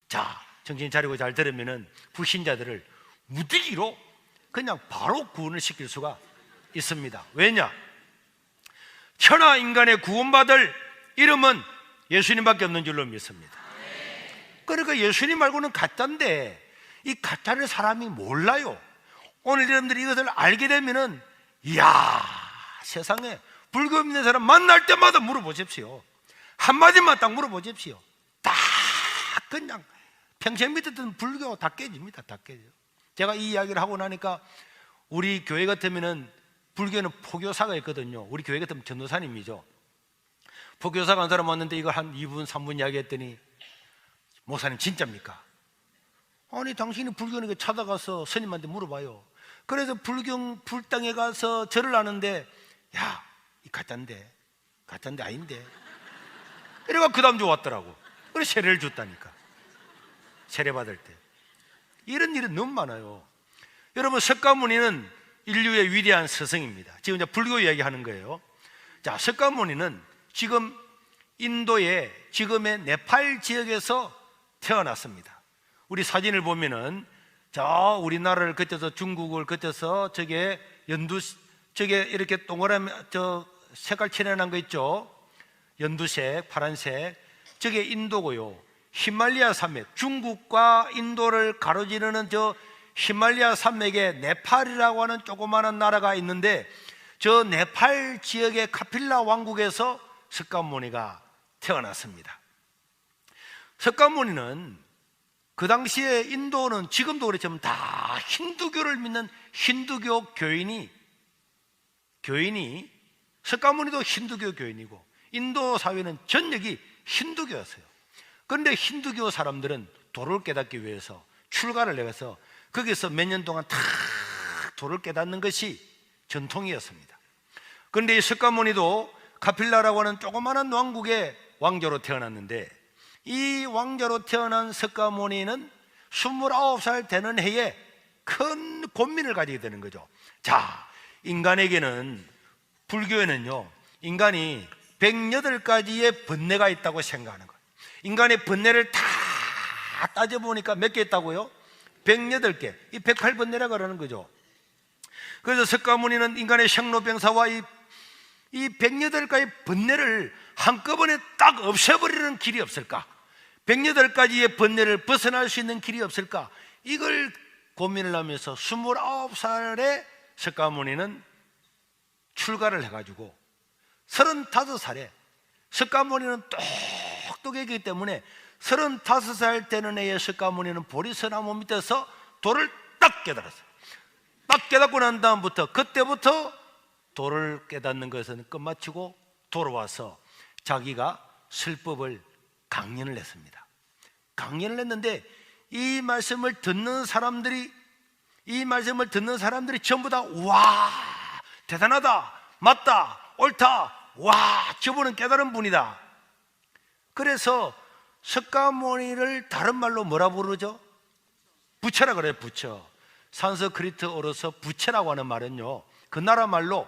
자, 정신 차리고 잘 들으면은 불신자들을 무더기로 그냥 바로 구원을 시킬 수가 있습니다. 왜냐? 천하 인간의 구원받을 이름은 예수님밖에 없는 줄로 믿습니다. 그러니까 예수님 말고는 가짜인데 이 가짜를 사람이 몰라요. 오늘 여러분들이 이것을 알게 되면은, 이야, 세상에 불교 믿는 사람 만날 때마다 물어보십시오. 한마디만 딱 물어보십시오. 다 그냥 평생 믿었던 불교 다 깨집니다. 다 깨져. 제가 이 이야기를 하고 나니까 우리 교회 같으면은 불교는 포교사가 있거든요. 우리 교회 같으면 전도사님이죠. 포교사가 한 사람 왔는데 이걸 한 2분 3분 이야기했더니, 목사님 진짜입니까? 아니 당신이 불교니까 찾아가서 스님한테 물어봐요. 그래서 불당에 가서 절을 하는데, 야, 이 가짜인데 아닌데, 이래가 그 다음 주 왔더라고. 그래서 세례를 줬다니까. 세례 받을 때. 이런 일은 너무 많아요. 여러분, 석가모니는 인류의 위대한 스승입니다. 지금 이제 불교 이야기하는 거예요. 자, 석가모니는 지금 인도의 지금의 네팔 지역에서 태어났습니다. 우리 사진을 보면은 저 우리나라를 거쳐서 중국을 거쳐서 저게 저게 이렇게 동그라미 저 색깔 칠해놓은 거 있죠? 연두색, 파란색. 저게 인도고요. 히말라야 산맥, 중국과 인도를 가로지르는 저 히말라야 산맥에 네팔이라고 하는 조그마한 나라가 있는데, 저 네팔 지역의 카필라 왕국에서 석가모니가 태어났습니다. 석가모니는 그 당시에 인도는 지금도 그렇지만 다 힌두교를 믿는 힌두교 교인이 석가모니도 힌두교 교인이고 인도 사회는 전역이 힌두교였어요. 그런데 힌두교 사람들은 도를 깨닫기 위해서 출가를 내서 거기서 몇 년 동안 다 도를 깨닫는 것이 전통이었습니다. 그런데 이 석가모니도 카필라라고 하는 조그마한 왕국의 왕자로 태어났는데, 이 왕자로 태어난 석가모니는 29살 되는 해에 큰 고민을 가지게 되는 거죠. 자, 인간에게는, 불교에는요, 인간이 108가지의 번뇌가 있다고 생각하는 거예요. 인간의 번뇌를 다 따져보니까 몇 개 있다고요? 108개. 이 108번뇌라고 그러는 거죠. 그래서 석가모니는 인간의 생로병사와 이 108가지의 번뇌를 한꺼번에 딱 없애버리는 길이 없을까? 108가지의 번뇌를 벗어날 수 있는 길이 없을까? 이걸 고민을 하면서 29살에 석가모니는 출가를 해가지고 35살에, 석가모니는 똑똑했기 때문에 35살 되는 해에 석가모니는 보리서나무 밑에서 도를 딱 깨달았어요. 딱 깨닫고 난 다음부터, 그때부터 도를 깨닫는 것은 끝마치고 돌아와서 자기가 설법을 강연을 했습니다. 강연을 했는데 이 말씀을 듣는 사람들이 전부 다 와, 대단하다, 맞다, 옳다, 와, 저분은 깨달은 분이다. 그래서 석가모니를 다른 말로 뭐라 부르죠? 부처라 그래요. 부처. 산스크리트어로서 부처라고 하는 말은요, 그 나라 말로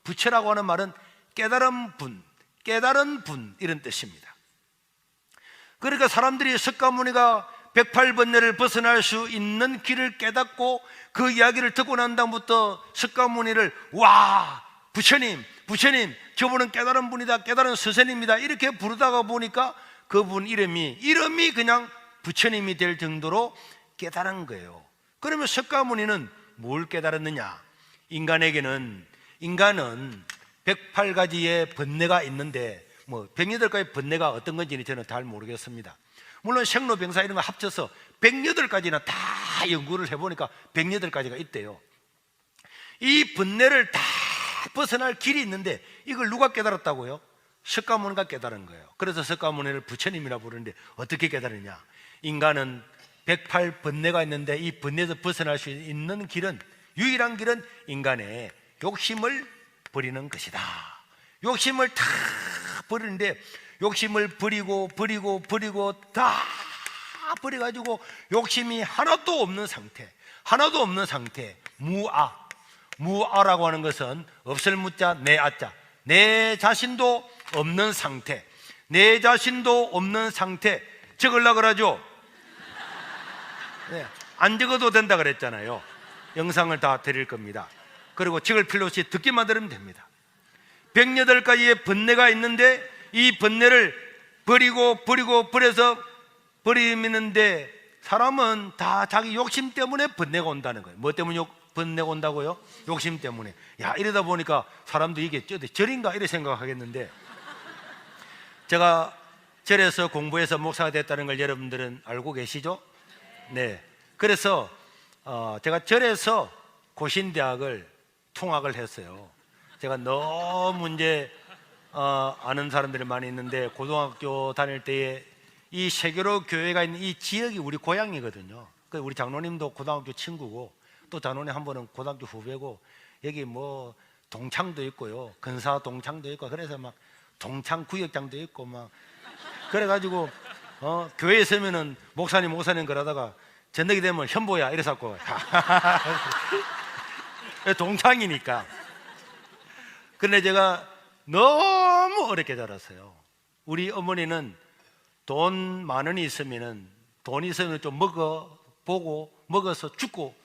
부처라고 하는 말은 깨달은 분, 이런 뜻입니다. 그러니까 사람들이 석가모니가 108번뇌를 벗어날 수 있는 길을 깨닫고 그 이야기를 듣고 난 다음부터 석가모니를 와, 부처님, 저분은 깨달은 분이다, 깨달은 스승입니다, 이렇게 부르다가 보니까 그분 이름이 그냥 부처님이 될 정도로 깨달은 거예요. 그러면 석가모니는 뭘 깨달았느냐? 인간은 108가지의 번뇌가 있는데, 108가지 번뇌가 어떤 건지는 저는 잘 모르겠습니다. 물론 생로병사 이런 거 합쳐서 108가지나 다 연구를 해보니까 108가지가 있대요. 이 번뇌를 다 벗어날 길이 있는데 이걸 누가 깨달았다고요? 석가모니가 깨달은 거예요. 그래서 석가모니를 부처님이라 부르는데 어떻게 깨달으냐? 인간은 108번뇌가 있는데 이 번뇌에서 벗어날 수 있는 길은, 유일한 길은 인간의 욕심을 버리는 것이다. 욕심을 다 버리는데, 욕심을 버리고 다 버려가지고 욕심이 하나도 없는 상태, 무아라고 하는 것은 없을 무자 내 아자, 내 자신도 없는 상태, 적으려고 그러죠. 네, 안 적어도 된다 그랬잖아요. 영상을 다 드릴 겁니다. 그리고 적을 필요 없이 듣기만 들으면 됩니다. 108가지의 번뇌가 있는데 이 번뇌를 버려서 버리는데 사람은 다 자기 욕심 때문에 번뇌가 온다는 거예요. 뭐 때문에 번뇌가 온다고요? 욕심 때문에. 야, 이러다 보니까 사람도 이게 절인가 이렇게 생각하겠는데, 제가 절에서 공부해서 목사가 됐다는 걸 여러분들은 알고 계시죠? 네. 그래서 제가 절에서 고신대학을 통학을 했어요. 제가 너무 이제 아는 사람들이 많이 있는데, 고등학교 다닐 때에 이 세계로 교회가 있는 이 지역이 우리 고향이거든요. 우리 장로님도 고등학교 친구고, 또 장로님 한 분은 고등학교 후배고, 여기 뭐 동창도 있고요, 근사 동창도 있고, 그래서 막 동창 구역장도 있고 막 그래가지고 교회에 있으면은 목사님 그러다가 저녁이 되면 현보야 이래서고 동창이니까. 그런데 제가 너무 어렵게 자랐어요. 우리 어머니는 돈 만 원이 있으면은, 돈이 있으면 좀 먹어서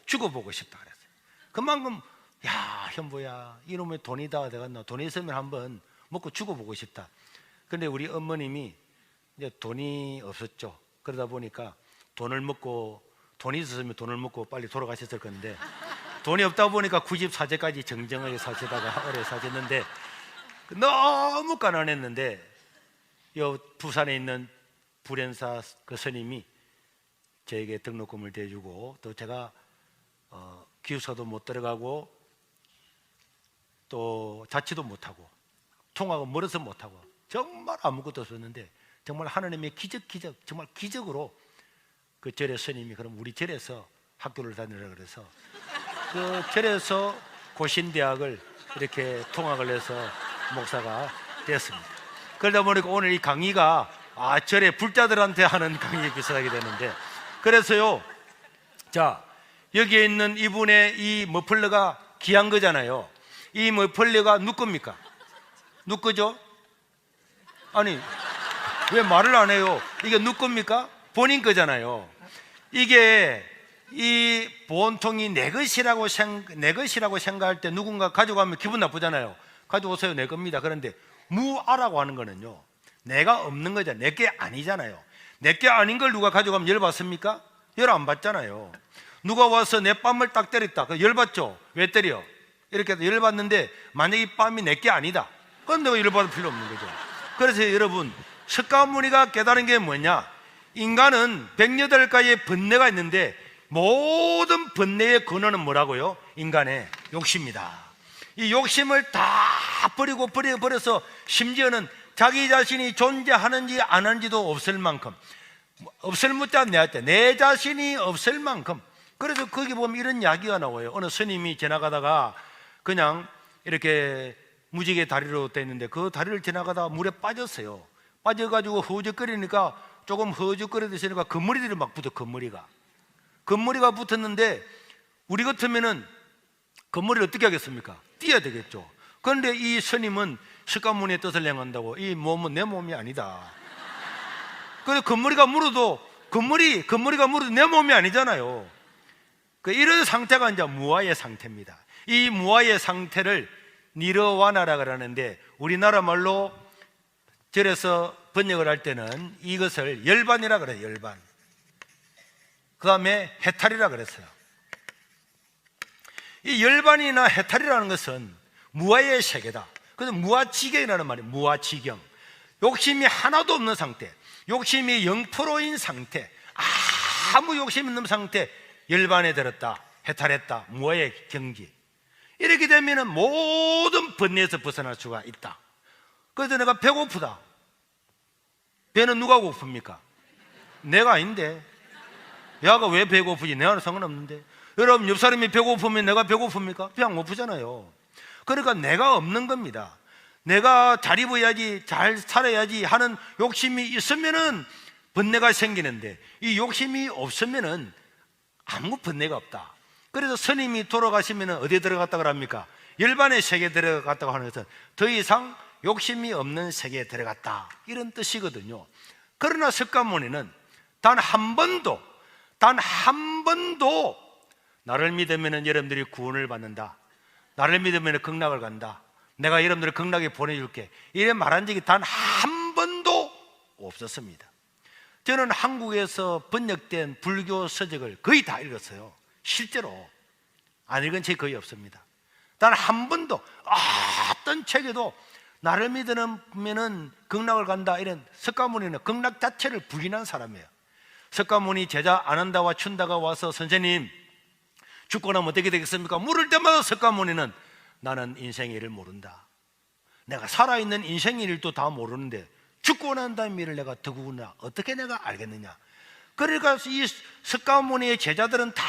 죽어보고 싶다 그랬어요. 그만큼, 야, 현보야, 이놈의 돈이다 되겠나, 돈이 있으면 한번 먹고 죽어보고 싶다. 그런데 우리 어머님이 이제 돈이 없었죠. 그러다 보니까 돈이 있었으면 돈을 먹고 빨리 돌아가셨을 건데, 돈이 없다 보니까 94제까지 정정하게 사시다가 오래 사셨는데, 너무 가난했는데 부산에 있는 불연사 그 스님이 저에게 등록금을 대주고, 또 제가 기숙사도 못 들어가고 또 자취도 못하고 통학은 멀어서 못하고 정말 아무것도 없었는데, 정말 하나님의 정말 기적으로 그 절의 스님이 그럼 우리 절에서 학교를 다니라 그래서 그 절에서 고신대학을 이렇게 통학을 해서 목사가 됐습니다. 그러다 보니까 오늘 이 강의가 절의 불자들한테 하는 강의에 비슷하게 되는데, 그래서요, 자, 여기에 있는 이분의 이 머플러가 귀한 거잖아요. 이 머플러가 누구 겁니까? 누구 거죠? 아니, 왜 말을 안 해요? 이게 누구 겁니까? 본인 거잖아요. 이게 이 보통이 내 것이라고 생각할 때 누군가 가져가면 기분 나쁘잖아요. 가져오세요, 내 겁니다. 그런데 무아라고 하는 거는요, 내가 없는 거잖아요. 내게 아니잖아요. 내게 아닌 걸 누가 가져가면 열 받습니까? 열 안 받잖아요. 누가 와서 내 뺨을 딱 때렸다, 열 받죠? 왜 때려? 이렇게 해서 열 받는데, 만약에 이 뺨이 내게 아니다, 그럼 내가 열 받을 필요 없는 거죠. 그래서 여러분, 석가모니가 깨달은 게 뭐냐? 인간은 108가지의 번뇌가 있는데, 모든 번뇌의 근원은 뭐라고요? 인간의 욕심이다. 이 욕심을 다 버려서 심지어는 자기 자신이 존재하는지 안 하는지도 없을 만큼, 없을 무자 내 자신이 없을 만큼. 그래서 거기 보면 이런 이야기가 나와요. 어느 스님이 지나가다가 그냥 이렇게 무지개 다리로 돼 있는데, 그 다리를 지나가다가 물에 빠졌어요. 빠져가지고 허우적거리니까, 조금 허우적거리듯이니까 금머리들이 막 붙어. 금머리가 붙었는데, 우리 같으면은 금머리를 어떻게 하겠습니까? 띄어야 되겠죠. 그런데 이 스님은 석가모니의 뜻을 행한다고, 이 몸은 내 몸이 아니다. 그래서 금머리가 물어도 내 몸이 아니잖아요. 이런 상태가 이제 무아의 상태입니다. 이 무아의 상태를 니르와나라 그러는데, 우리나라 말로 절에서 번역을 할 때는 이것을 열반이라 그래요. 열반. 그 다음에 해탈이라 그랬어요. 이 열반이나 해탈이라는 것은 무아의 세계다. 그래서 무아지경이라는 말이에요. 무아지경. 욕심이 하나도 없는 상태, 욕심이 0%인 상태, 아무 욕심 없는 상태, 열반에 들었다, 해탈했다, 무아의 경지. 이렇게 되면 모든 번뇌에서 벗어날 수가 있다. 그래서 내가 배고프다. 배는 누가 고픕니까? 내가 아닌데. 내가 왜 배고프지? 내가는 상관없는데. 여러분, 옆 사람이 배고프면 내가 배고픕니까? 배 안 고프잖아요. 그러니까 내가 없는 겁니다. 내가 잘 입어야지, 잘 살아야지 하는 욕심이 있으면은 번뇌가 생기는데, 이 욕심이 없으면은 아무 번뇌가 없다. 그래서 스님이 돌아가시면 어디에 들어갔다고 합니까? 열반의 세계에 들어갔다고 하는 것은 더 이상 욕심이 없는 세계에 들어갔다, 이런 뜻이거든요. 그러나 석가모니는 단 한 한 번도 나를 믿으면 여러분들이 구원을 받는다, 나를 믿으면 극락을 간다, 내가 여러분들을 극락에 보내줄게, 이래 말한 적이 단 한 번도 없었습니다. 저는 한국에서 번역된 불교 서적을 거의 다 읽었어요. 실제로 안 읽은 책이 거의 없습니다. 단 한 번도 어떤 책에도 나를 믿으면 극락을 간다 이런, 석가모니는 극락 자체를 부인한 사람이에요. 석가모니 제자 아난다와 춘다가 와서 선생님 죽고 나면 어떻게 되겠습니까? 물을 때마다 석가모니는 나는 인생의 일을 모른다, 내가 살아있는 인생의 일도 다 모르는데 죽고 난 다음에 일을 내가 더구나 어떻게 내가 알겠느냐. 그러니까 이 석가모니의 제자들은 다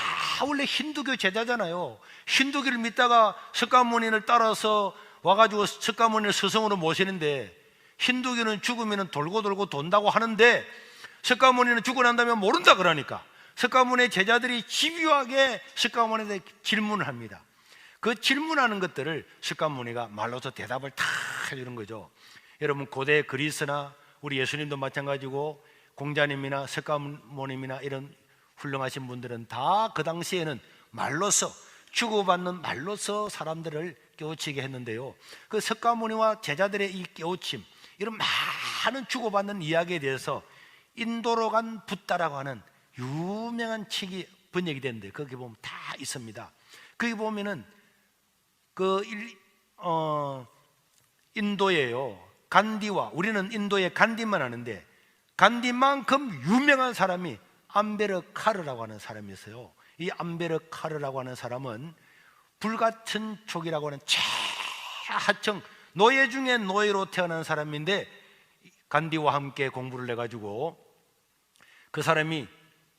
원래 힌두교 제자잖아요. 힌두교를 믿다가 석가모니를 따라서 와가지고 석가모니를 스승으로 모시는데, 힌두교는 죽으면 돌고 돌고 돈다고 하는데 석가모니는 죽고 난 다음에 모른다 그러니까 석가모니의 제자들이 집요하게 석가모니에 질문을 합니다. 그 질문하는 것들을 석가모니가 말로서 대답을 다 해주는 거죠. 여러분 고대 그리스나 우리 예수님도 마찬가지고 공자님이나 석가모님이나 이런 훌륭하신 분들은 다 그 당시에는 말로서, 주고받는 말로서 사람들을 깨우치게 했는데요, 그 석가모니와 제자들의 이 깨우침, 이런 많은 주고받는 이야기에 대해서 인도로 간 붓다라고 하는 유명한 책이 번역이 됐는데 거기 보면 다 있습니다. 거기 보면은 인도에요, 간디와, 우리는 인도의 간디만 아는데 간디만큼 유명한 사람이 암베르카르라고 하는 사람이 있어요. 이 암베르카르라고 하는 사람은 불같은 족이라고 하는 최하층 노예 중에 노예로 태어난 사람인데, 간디와 함께 공부를 해가지고 그 사람이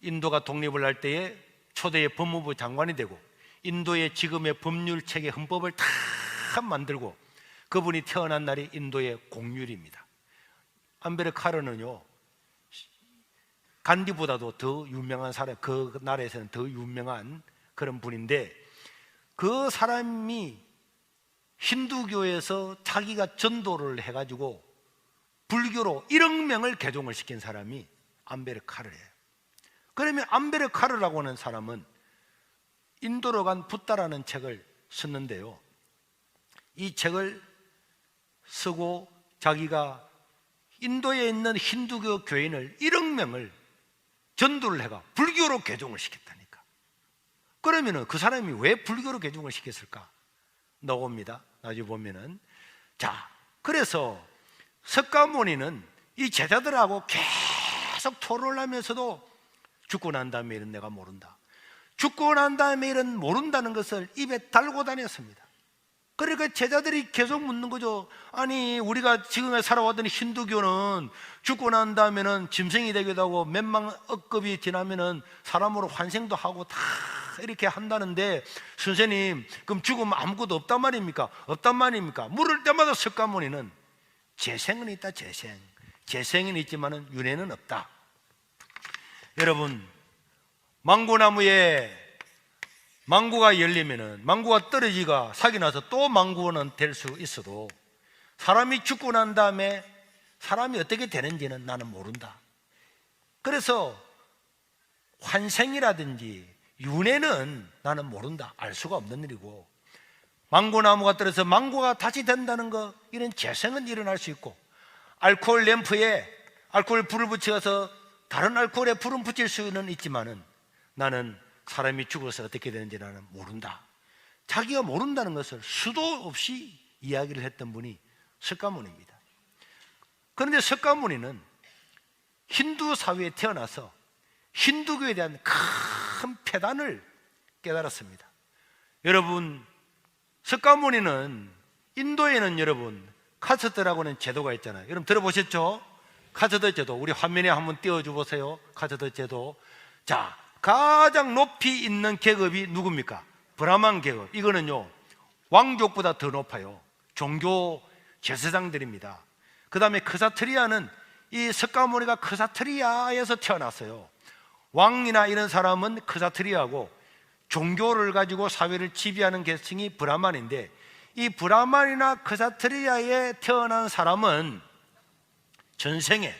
인도가 독립을 할 때에 초대의 법무부 장관이 되고 인도의 지금의 법률 체계 헌법을 다 만들고, 그분이 태어난 날이 인도의 공휴일입니다. 암베르카르는요 간디보다도 더 유명한 사람, 그 나라에서는 더 유명한 그런 분인데, 그 사람이 힌두교에서 자기가 전도를 해가지고 불교로 1억 명을 개종을 시킨 사람이 암베르카르예요. 그러면 암베르카르라고 하는 사람은 인도로 간 붓다라는 책을 썼는데요, 이 책을 쓰고 자기가 인도에 있는 힌두교 교인을 1억 명을 전도를 해가 불교로 개종을 시켰다니까. 그러면은 그 사람이 왜 불교로 개종을 시켰을까? 나옵니다. 나중에 보면은. 자, 그래서 석가모니는 이 제자들하고 계속 토론을 하면서도 죽고 난 다음에 일은 내가 모른다, 죽고 난 다음에 일은 모른다는 것을 입에 달고 다녔습니다. 그러니까 제자들이 계속 묻는 거죠. 아니 우리가 지금까지 살아왔던 힌두교는 죽고 난 다음에는 짐승이 되기도 하고 몇만 억급이 지나면은 사람으로 환생도 하고 다 이렇게 한다는데, 선생님 그럼 죽으면 아무것도 없단 말입니까? 없단 말입니까? 물을 때마다 석가모니는 재생은 있다, 재생은 있지만은 윤회는 없다. 여러분, 망고나무에 망고가 열리면은 망고가 떨어지가 사기 나서 또 망고는 될 수 있어도 사람이 죽고 난 다음에 사람이 어떻게 되는지는 나는 모른다. 그래서 환생이라든지 윤회는 나는 모른다, 알 수가 없는 일이고, 망고나무가 떨어져서 망고가 다시 된다는 거, 이런 재생은 일어날 수 있고, 알코올 램프에 알코올 불을 붙여서 다른 알코올에 불은 붙일 수는 있지만은 나는 사람이 죽어서 어떻게 되는지 나는 모른다. 자기가 모른다는 것을 수도 없이 이야기를 했던 분이 석가모니입니다. 그런데 석가모니는 힌두 사회에 태어나서 힌두교에 대한 큰 폐단을 깨달았습니다. 여러분, 석가모니는 인도에는 여러분 카스트라고 하는 제도가 있잖아요. 여러분 들어보셨죠? 카스트 제도, 우리 화면에 한번 띄워줘 보세요. 카스트 제도. 자, 가장 높이 있는 계급이 누굽니까? 브라만 계급. 이거는요 왕족보다 더 높아요. 종교 제사장들입니다. 그 다음에 크사트리아는, 이 석가모니가 크사트리아에서 태어났어요. 왕이나 이런 사람은 크사트리아고, 종교를 가지고 사회를 지배하는 계층이 브라만인데, 이 브라만이나 크사트리아에 태어난 사람은 전생에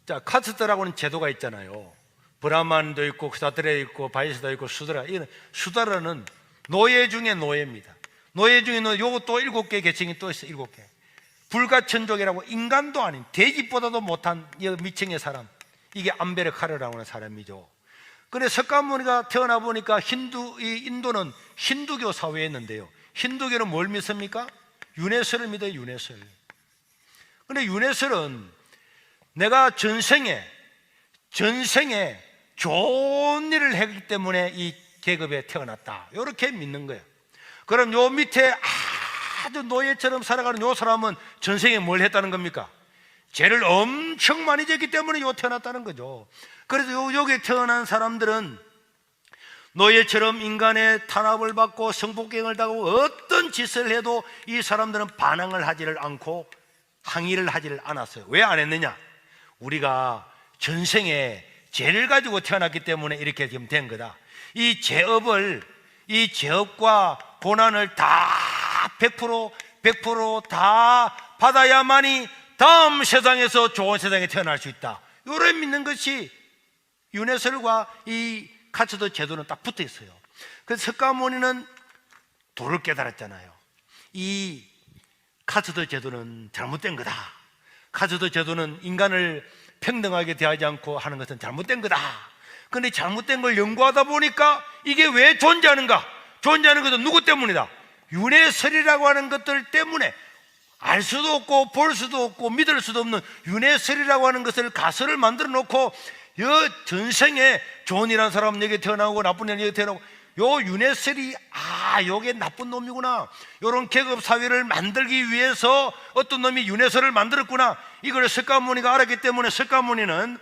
자, 카스트라고는 제도가 있잖아요. 브라만도 있고 크사드레 있고 바이스도 있고 수드라. 이는 수드라는 노예 중에 노예입니다. 노예 중에 노예. 요것도 7개 계층이 또 있어. 7개. 불가천족이라고 인간도 아닌 돼지보다도 못한 미층의 사람, 이게 암베르카르라고 하는 사람이죠. 그런데 석가모니가 태어나 보니까 인도는 힌두교 사회였는데요, 힌두교는 뭘 믿습니까? 윤회설을 믿어요. 윤회설. 그런데 윤회설은 내가 전생에 좋은 일을 했기 때문에 이 계급에 태어났다, 이렇게 믿는 거예요. 그럼 요 밑에 아주 노예처럼 살아가는 요 사람은 전생에 뭘 했다는 겁니까? 죄를 엄청 많이 졌기 때문에 요 태어났다는 거죠. 그래서 여기에 태어난 사람들은 노예처럼 인간의 탄압을 받고 성폭행을 당하고 어떤 짓을 해도 이 사람들은 반항을 하지를 않고 항의를 하지를 않았어요. 왜 안 했느냐? 우리가 전생에 죄를 가지고 태어났기 때문에 이렇게 지금 된 거다. 이 죄업과 고난을 다 100% 다 받아야만이 다음 세상에서 좋은 세상에 태어날 수 있다, 요래 믿는 것이 윤회설과 이 카츠도 제도는 딱 붙어 있어요. 그래서 석가모니는 도를 깨달았잖아요. 이 카츠도 제도는 잘못된 거다. 카츠도 제도는 인간을 평등하게 대하지 않고 하는 것은 잘못된 거다. 그런데 잘못된 걸 연구하다 보니까 이게 왜 존재하는가? 존재하는 것은 누구 때문이다? 윤회설이라고 하는 것들 때문에, 알 수도 없고 볼 수도 없고 믿을 수도 없는 윤회설이라고 하는 것을 가설을 만들어 놓고 전생에 좋은 일한 사람 여기 태어나고 나쁜 일 여기 태어나고, 요 윤회설이 요게 나쁜 놈이구나, 요런 계급 사회를 만들기 위해서 어떤 놈이 윤회설을 만들었구나, 이걸 석가모니가 알았기 때문에 석가모니는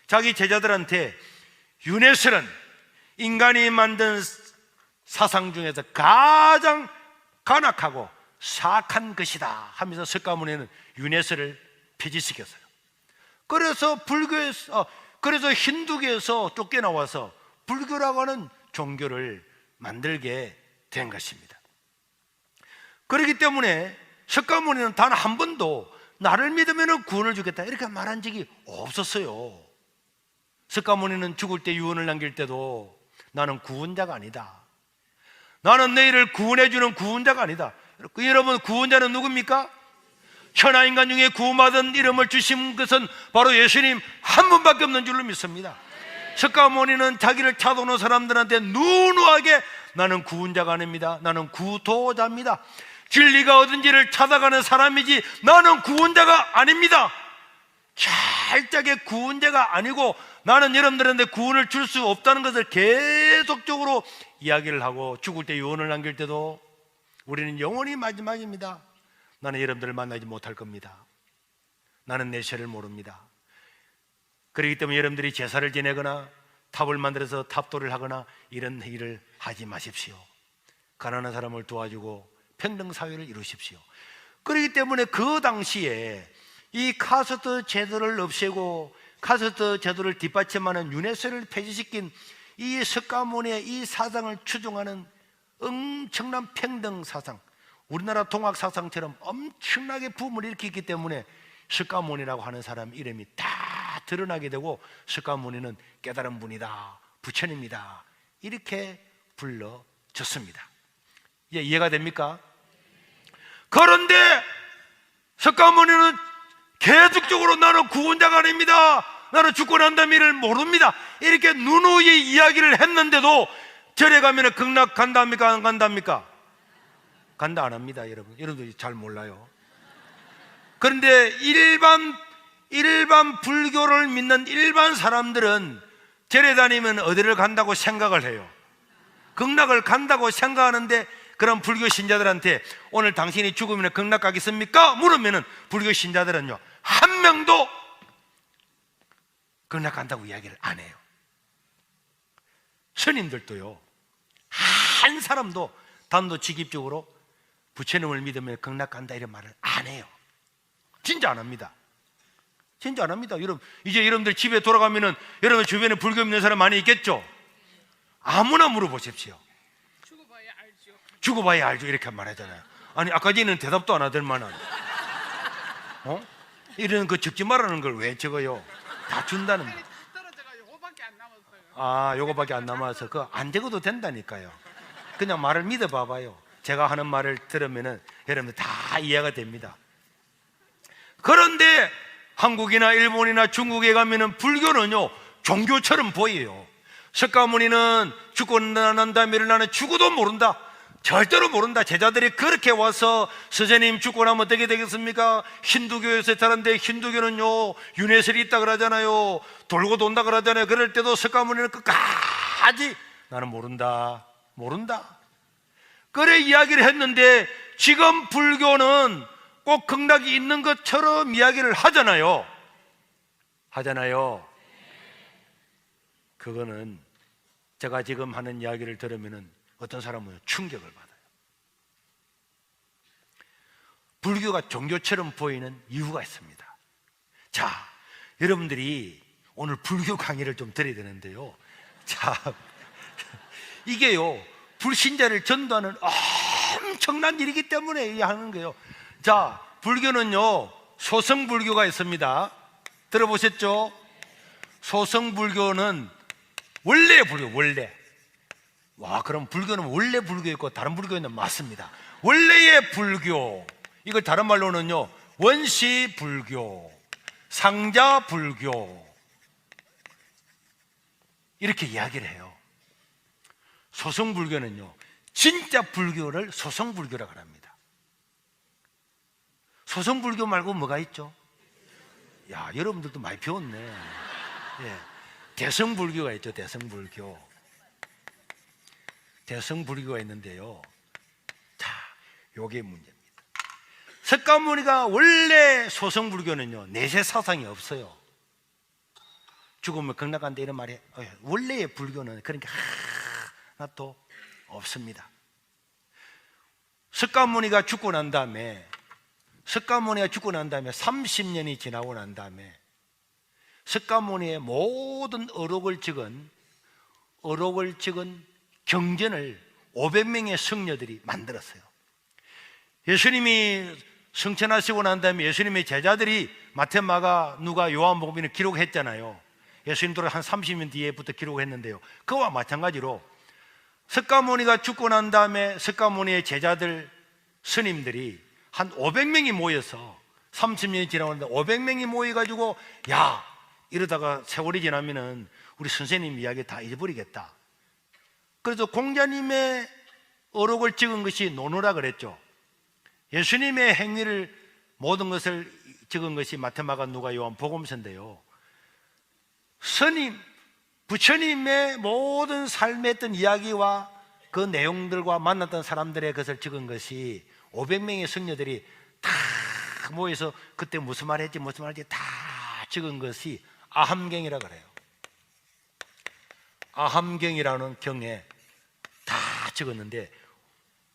자기 제자들한테 윤회설은 인간이 만든 사상 중에서 가장 간악하고 사악한 것이다 하면서 석가모니는 윤회설을 폐지시켰어요. 그래서 그래서 힌두교에서 쫓겨나와서 불교라고 하는 종교를 만들게 된 것입니다. 그렇기 때문에 석가모니는 단 한 번도 나를 믿으면 구원을 주겠다 이렇게 말한 적이 없었어요. 석가모니는 죽을 때 유언을 남길 때도 나는 구원자가 아니다, 나는 너희를 구원해주는 구원자가 아니다. 여러분, 구원자는 누굽니까? 천하인간 중에 구원받은 이름을 주신 것은 바로 예수님 한 분밖에 없는 줄로 믿습니다. 석가모니는 자기를 찾아오는 사람들한테 누누하게 나는 구원자가 아닙니다, 나는 구도자입니다, 진리가 어딘지를 찾아가는 사람이지 나는 구원자가 아닙니다, 철저하게 구원자가 아니고 나는 여러분들한테 구원을 줄 수 없다는 것을 계속적으로 이야기를 하고, 죽을 때 유언을 남길 때도 우리는 영원히 마지막입니다, 나는 여러분들을 만나지 못할 겁니다, 나는 내 죄를 모릅니다. 그렇기 때문에 여러분들이 제사를 지내거나 탑을 만들어서 탑도를 하거나 이런 일을 하지 마십시오. 가난한 사람을 도와주고 평등사회를 이루십시오. 그렇기 때문에 그 당시에 이 카스트 제도를 없애고 카스트 제도를 뒷받침하는 윤회설을 폐지시킨 이 석가모니의 이 사상을 추종하는 엄청난 평등 사상, 우리나라 동학 사상처럼 엄청나게 붐을 일으켰기 때문에 석가모니라고 하는 사람 이름이 다 드러나게 되고, 석가모니는 깨달은 분이다, 부처님이다 이렇게 불러졌습니다. 이제 이해가 됩니까? 그런데 석가모니는 계속적으로 나는 구원자가 아닙니다, 나는 죽고 난 다음 일을 모릅니다 이렇게 누누이 이야기를 했는데도 절에 가면 극락 간답니까 안 간답니까? 간다 안 합니다. 여러분들 잘 몰라요. 그런데 일반 불교를 믿는 일반 사람들은 절에 다니면 어디를 간다고 생각을 해요? 극락을 간다고 생각하는데, 그런 불교 신자들한테 오늘 당신이 죽으면 극락 가겠습니까? 물으면은 불교 신자들은요 한 명도 극락 간다고 이야기를 안 해요. 스님들도요 한 사람도 단도직입적으로 부처님을 믿으면 극락 간다 이런 말을 안 해요. 진짜 안 합니다. 진짜 안 합니다. 여러분, 이제 여러분들 집에 돌아가면은 여러분 주변에 불교 믿는 사람 많이 있겠죠? 아무나 물어보십시오. 죽어봐야 알죠. 죽어봐야 알죠 이렇게 말하잖아요. 아니 아까 전에는 대답도 안 하더만은 이런 그 적지 말라는 걸 왜 적어요? 다 준다는 살이 다 떨어져가 요거밖에 안 남았어요. 아, 요거밖에 안 남아서 그거 안 되고도 된다니까요. 그냥 말을 믿어봐봐요. 제가 하는 말을 들으면은 여러분들 다 이해가 됩니다. 그런데 한국이나 일본이나 중국에 가면은 불교는요 종교처럼 보여요. 석가모니는 죽고 난 다음에 일어나는 죽어도 모른다, 절대로 모른다. 제자들이 그렇게 와서 스님 죽고 나면 어떻게 되겠습니까? 힌두교에서 자란데 힌두교는요 윤회설이 있다 그러잖아요. 돌고 돈다 그러잖아요. 그럴 때도 석가모니는 끝까지 나는 모른다 그래 이야기를 했는데, 지금 불교는 꼭 극락이 있는 것처럼 이야기를 하잖아요. 그거는 제가 지금 하는 이야기를 들으면 어떤 사람은 충격을 받아요. 불교가 종교처럼 보이는 이유가 있습니다. 자, 여러분들이 오늘 불교 강의를 좀 드려야 되는데요. 자, 이게요 불신자를 전도하는 엄청난 일이기 때문에 하는 거예요. 자, 불교는요 소승불교가 있습니다. 들어보셨죠? 소승불교는 원래 불교, 원래. 와, 그럼 불교는 원래 불교 있고 다른 불교는 맞습니다. 원래의 불교, 이걸 다른 말로는요 원시불교, 상자불교 이렇게 이야기를 해요. 소승불교는요 진짜 불교를 소승불교라고 합니다. 소승불교 말고 뭐가 있죠? 야, 여러분들도 많이 배웠네. 예. 대승불교가 있죠. 대승불교가 있는데요. 자, 요게 문제입니다. 석가모니가 원래 소승불교는요 내세 사상이 없어요. 죽으면 극락간다 이런 말이 원래의 불교는 그런 게 하나도 없습니다. 석가모니가 죽고 난 다음에 30년이 지나고 난 다음에 석가모니의 모든 어록을 찍은 경전을 500명의 성녀들이 만들었어요. 예수님이 승천하시고 난 다음에 예수님의 제자들이 마태, 마가, 누가, 요한복음을 기록했잖아요. 예수님 돌아 한 30년 뒤에부터 기록했는데요, 그와 마찬가지로 석가모니가 죽고 난 다음에 석가모니의 제자들, 스님들이 한 500명이 모여서 30년이 지나는데 500명이 모여가지고 야, 이러다가 세월이 지나면은 우리 선생님 이야기 다 잊어버리겠다. 그래서 공자님의 어록을 찍은 것이 논어라 그랬죠. 예수님의 행위를 모든 것을 찍은 것이 마태, 마가, 누가, 요한 복음서인데요, 스님, 부처님의 모든 삶에 했던 이야기와 그 내용들과 만났던 사람들의 것을 찍은 것이 500명의 성녀들이 다 모여서 그때 무슨 말 했지 다 찍은 것이 아함경이라 그래요. 아함경이라는 경에 다 찍었는데,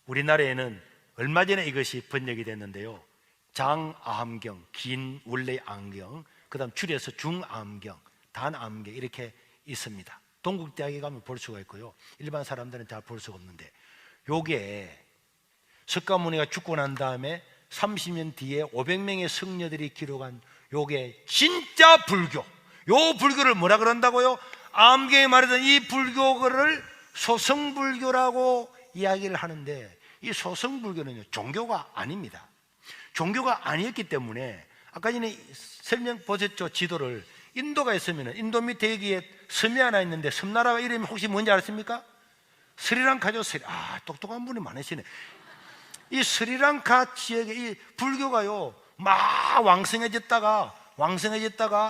우리나라에는 얼마 전에 이것이 번역이 됐는데요, 장아함경, 긴 원래 암경, 그 다음 줄여서 중암경, 단암경 이렇게 있습니다. 동국대학에 가면 볼 수가 있고요, 일반 사람들은 잘 볼 수가 없는데, 요게 석가모니가 죽고 난 다음에 30년 뒤에 500명의 성녀들이 기록한 요게 진짜 불교. 요 불교를 뭐라 그런다고요? 암경에 말하던 이 불교를 소승불교라고 이야기를 하는데, 이 소승불교는요 종교가 아닙니다. 종교가 아니었기 때문에 아까 전에 설명 보셨죠? 지도를. 인도가 있으면 인도 밑에 여기에 섬이 하나 있는데 섬나라가 이름이 혹시 뭔지 아십니까? 스리랑카죠. 똑똑한 분이 많으시네. 이 스리랑카 지역에 이 불교가요 막 왕성해졌다가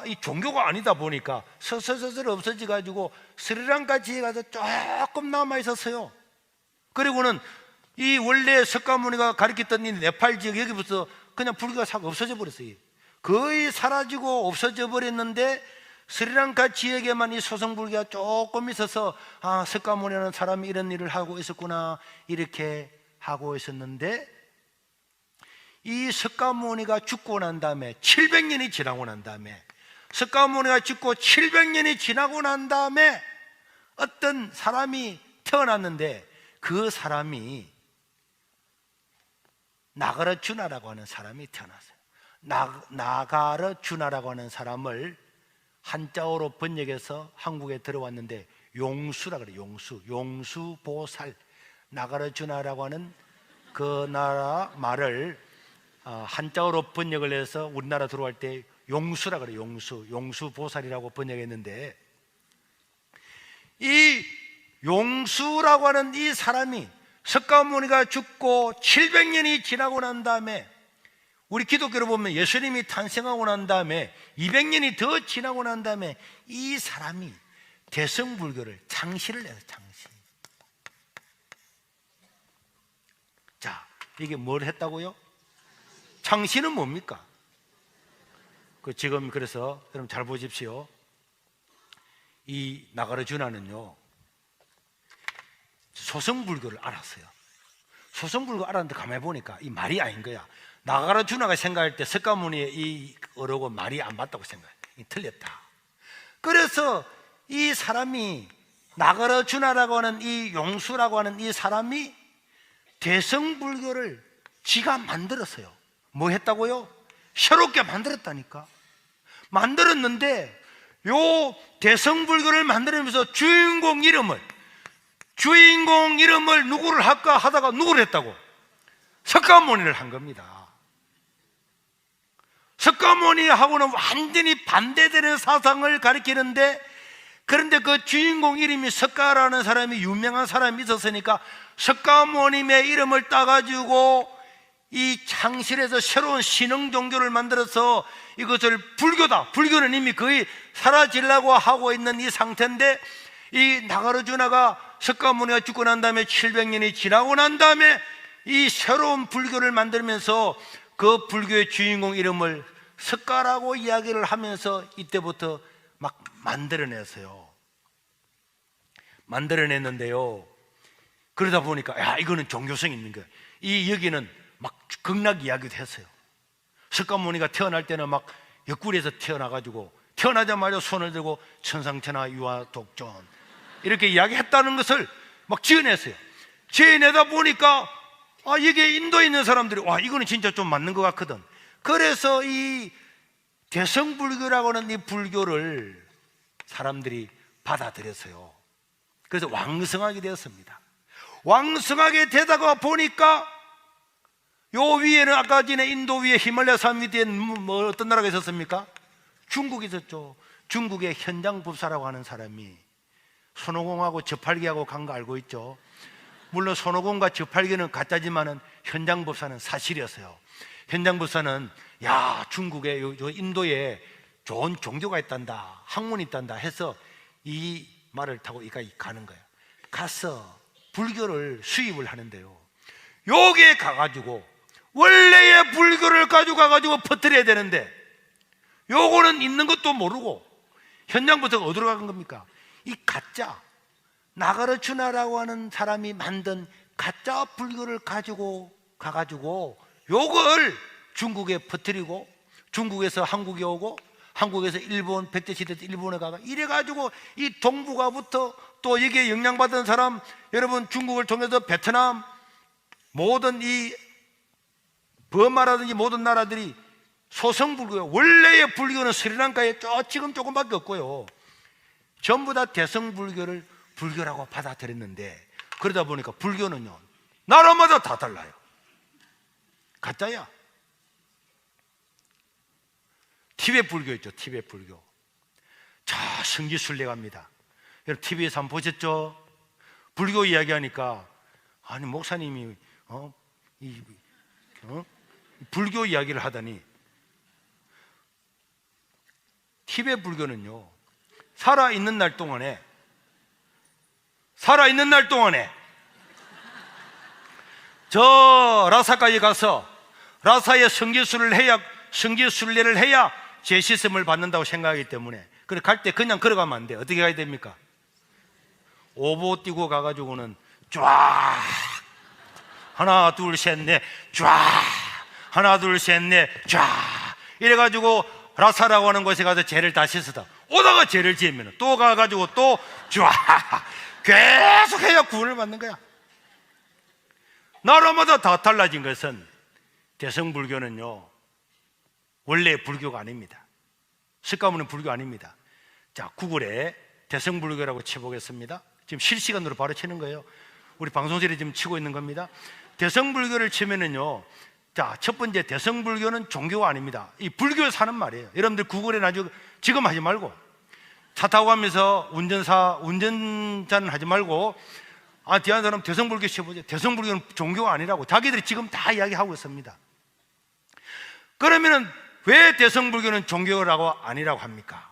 이 종교가 아니다 보니까 서서서서 없어져 가지고 스리랑카 지역에 가서 조금 남아 있었어요. 그리고는 이 원래 석가모니가 가르쳤던 이 네팔 지역, 여기부터 그냥 불교가 싹 없어져 버렸어요. 거의 사라지고 없어져 버렸는데, 스리랑카 지역에만 이 소승불교가 조금 있어서 석가모니라는 사람이 이런 일을 하고 있었구나 이렇게 하고 있었는데, 이 석가모니가 죽고 난 다음에 700년이 지나고 난 다음에 석가모니가 죽고 700년이 지나고 난 다음에 어떤 사람이 태어났는데, 그 사람이 나가르주나라고 하는 사람이 태어났어요. 나가르주나라고 하는 사람을 한자어로 번역해서 한국에 들어왔는데 용수라 그래. 용수보살, 나가르주나라고 하는 그 나라 말을 한자어로 번역을 해서 우리나라 들어갈 때 용수라 그래. 용수보살이라고 번역했는데, 이 용수라고 하는 이 사람이 석가모니가 죽고 700년이 지나고 난 다음에, 우리 기독교로 보면 예수님이 탄생하고 난 다음에 200년이 더 지나고 난 다음에 이 사람이 대성불교를 창시를 해요. 창시. 자, 이게 뭘 했다고요? 창시는 뭡니까? 지금 그래서 여러분 잘 보십시오. 이 나가르주나는요, 소성불교를 알았어요. 소성불교 알았는데 가만히 보니까 이 말이 아닌 거야. 나가르주나가 생각할 때 석가모니의 이 어록은 말이 안 맞다고 생각해. 틀렸다. 그래서 이 사람이, 나가르주나라고 하는 이 용수라고 하는 이 사람이 대성불교를 지가 만들었어요. 뭐 했다고요? 새롭게 만들었다니까. 만들었는데 요 대성불교를 만들면서 주인공 이름을 누구를 할까 하다가 누구를 했다고? 석가모니를 한 겁니다. 석가모니하고는 완전히 반대되는 사상을 가리키는데, 그런데 그 주인공 이름이 석가라는 사람이, 유명한 사람이 있었으니까 석가모님의 이름을 따가지고 이 창실에서 새로운 신흥 종교를 만들어서 이것을 불교다, 불교는 이미 거의 사라지려고 하고 있는 이 상태인데, 이 나가르주나가 석가모니가 죽고 난 다음에 700년이 지나고 난 다음에 이 새로운 불교를 만들면서 그 불교의 주인공 이름을 석가라고 이야기를 하면서 이때부터 막 만들어냈어요. 만들어냈는데요, 그러다 보니까 야, 이거는 종교성이 있는 거예요. 여기는 막 극락 이야기도 했어요. 석가모니가 태어날 때는 막 옆구리에서 태어나가지고 태어나자마자 손을 들고 천상천하 유아 독존 이렇게 이야기했다는 것을 막 지어냈어요. 지어내다 보니까 이게 인도에 있는 사람들이 와, 이거는 진짜 좀 맞는 것 같거든. 그래서 이 대성불교라고 하는 이 불교를 사람들이 받아들였어요. 그래서 왕성하게 되었습니다. 왕성하게 되다가 보니까 요 위에는 아까 전에 인도 위에 히말라야 산 위에 뭐 어떤 나라가 있었습니까? 중국이 있었죠. 중국의 현장법사라고 하는 사람이 손오공하고 저팔계하고 간 거 알고 있죠? 물론 손오공과 저팔계는 가짜지만은 현장법사는 사실이었어요. 현장법사는 야, 중국에 요 인도에 좋은 종교가 있단다, 학문이 있단다 해서 이 말을 타고 이까지 가는 거예요. 가서 불교를 수입을 하는데요, 여기에 가가지고 원래의 불교를 가져가가지고 퍼뜨려야 되는데 요거는 있는 것도 모르고 현장부터 어디로 간 겁니까? 이 가짜 나가르주나라고 하는 사람이 만든 가짜 불교를 가지고 가가지고 요걸 중국에 퍼뜨리고, 중국에서 한국에 오고, 한국에서 일본 백제시대 때 일본에 가가 이래가지고 이 동북아부터 또 여기에 영향받은 사람, 여러분 중국을 통해서 베트남 모든 이 버마라든지 모든 나라들이 소성불교예요. 원래의 불교는 스리랑카에 지금 조금밖에 없고요, 전부 다 대성불교를 불교라고 받아들였는데, 그러다 보니까 불교는요 나라마다 다 달라요. 가짜야. 티베트 불교 있죠. 티베트 불교. 자, 성지순례갑니다. 여러분 TV에서 한번 보셨죠? 불교 이야기하니까 아니 목사님이 불교 이야기를 하다니, 티베트 불교는요 살아있는 날 동안에 저 라사까지 가서 라사의 성지순례를 해야 제시섬을 받는다고 생각하기 때문에, 그래 갈 때 그냥 걸어가면 안 돼. 어떻게 가야 됩니까? 오보 뛰고 가가지고는 쫙 하나 둘 셋 넷 쫙 하나 둘 셋 넷 쫙 이래가지고 라사라고 하는 곳에 가서 죄를 다 씻어다 오다가 죄를 지으면 또 가가지고 또 쫙 계속 해야 구원을 받는 거야. 나라마다 다 달라진 것은 대성불교는요 원래 불교가 아닙니다. 석가모니는 불교 아닙니다. 자, 구글에 대성불교라고 쳐보겠습니다. 지금 실시간으로 바로 치는 거예요. 우리 방송실에 지금 치고 있는 겁니다. 대성불교를 치면은요, 자, 첫 번째, 대성불교는 종교가 아닙니다. 이 불교에 사는 말이에요. 여러분들 구글에 나중에 지금 하지 말고, 차 타고 가면서 운전자는 하지 말고, 뒤에 사람 대성불교 쳐보죠. 대성불교는 종교가 아니라고 자기들이 지금 다 이야기하고 있습니다. 그러면은 왜 대성불교는 종교라고 아니라고 합니까?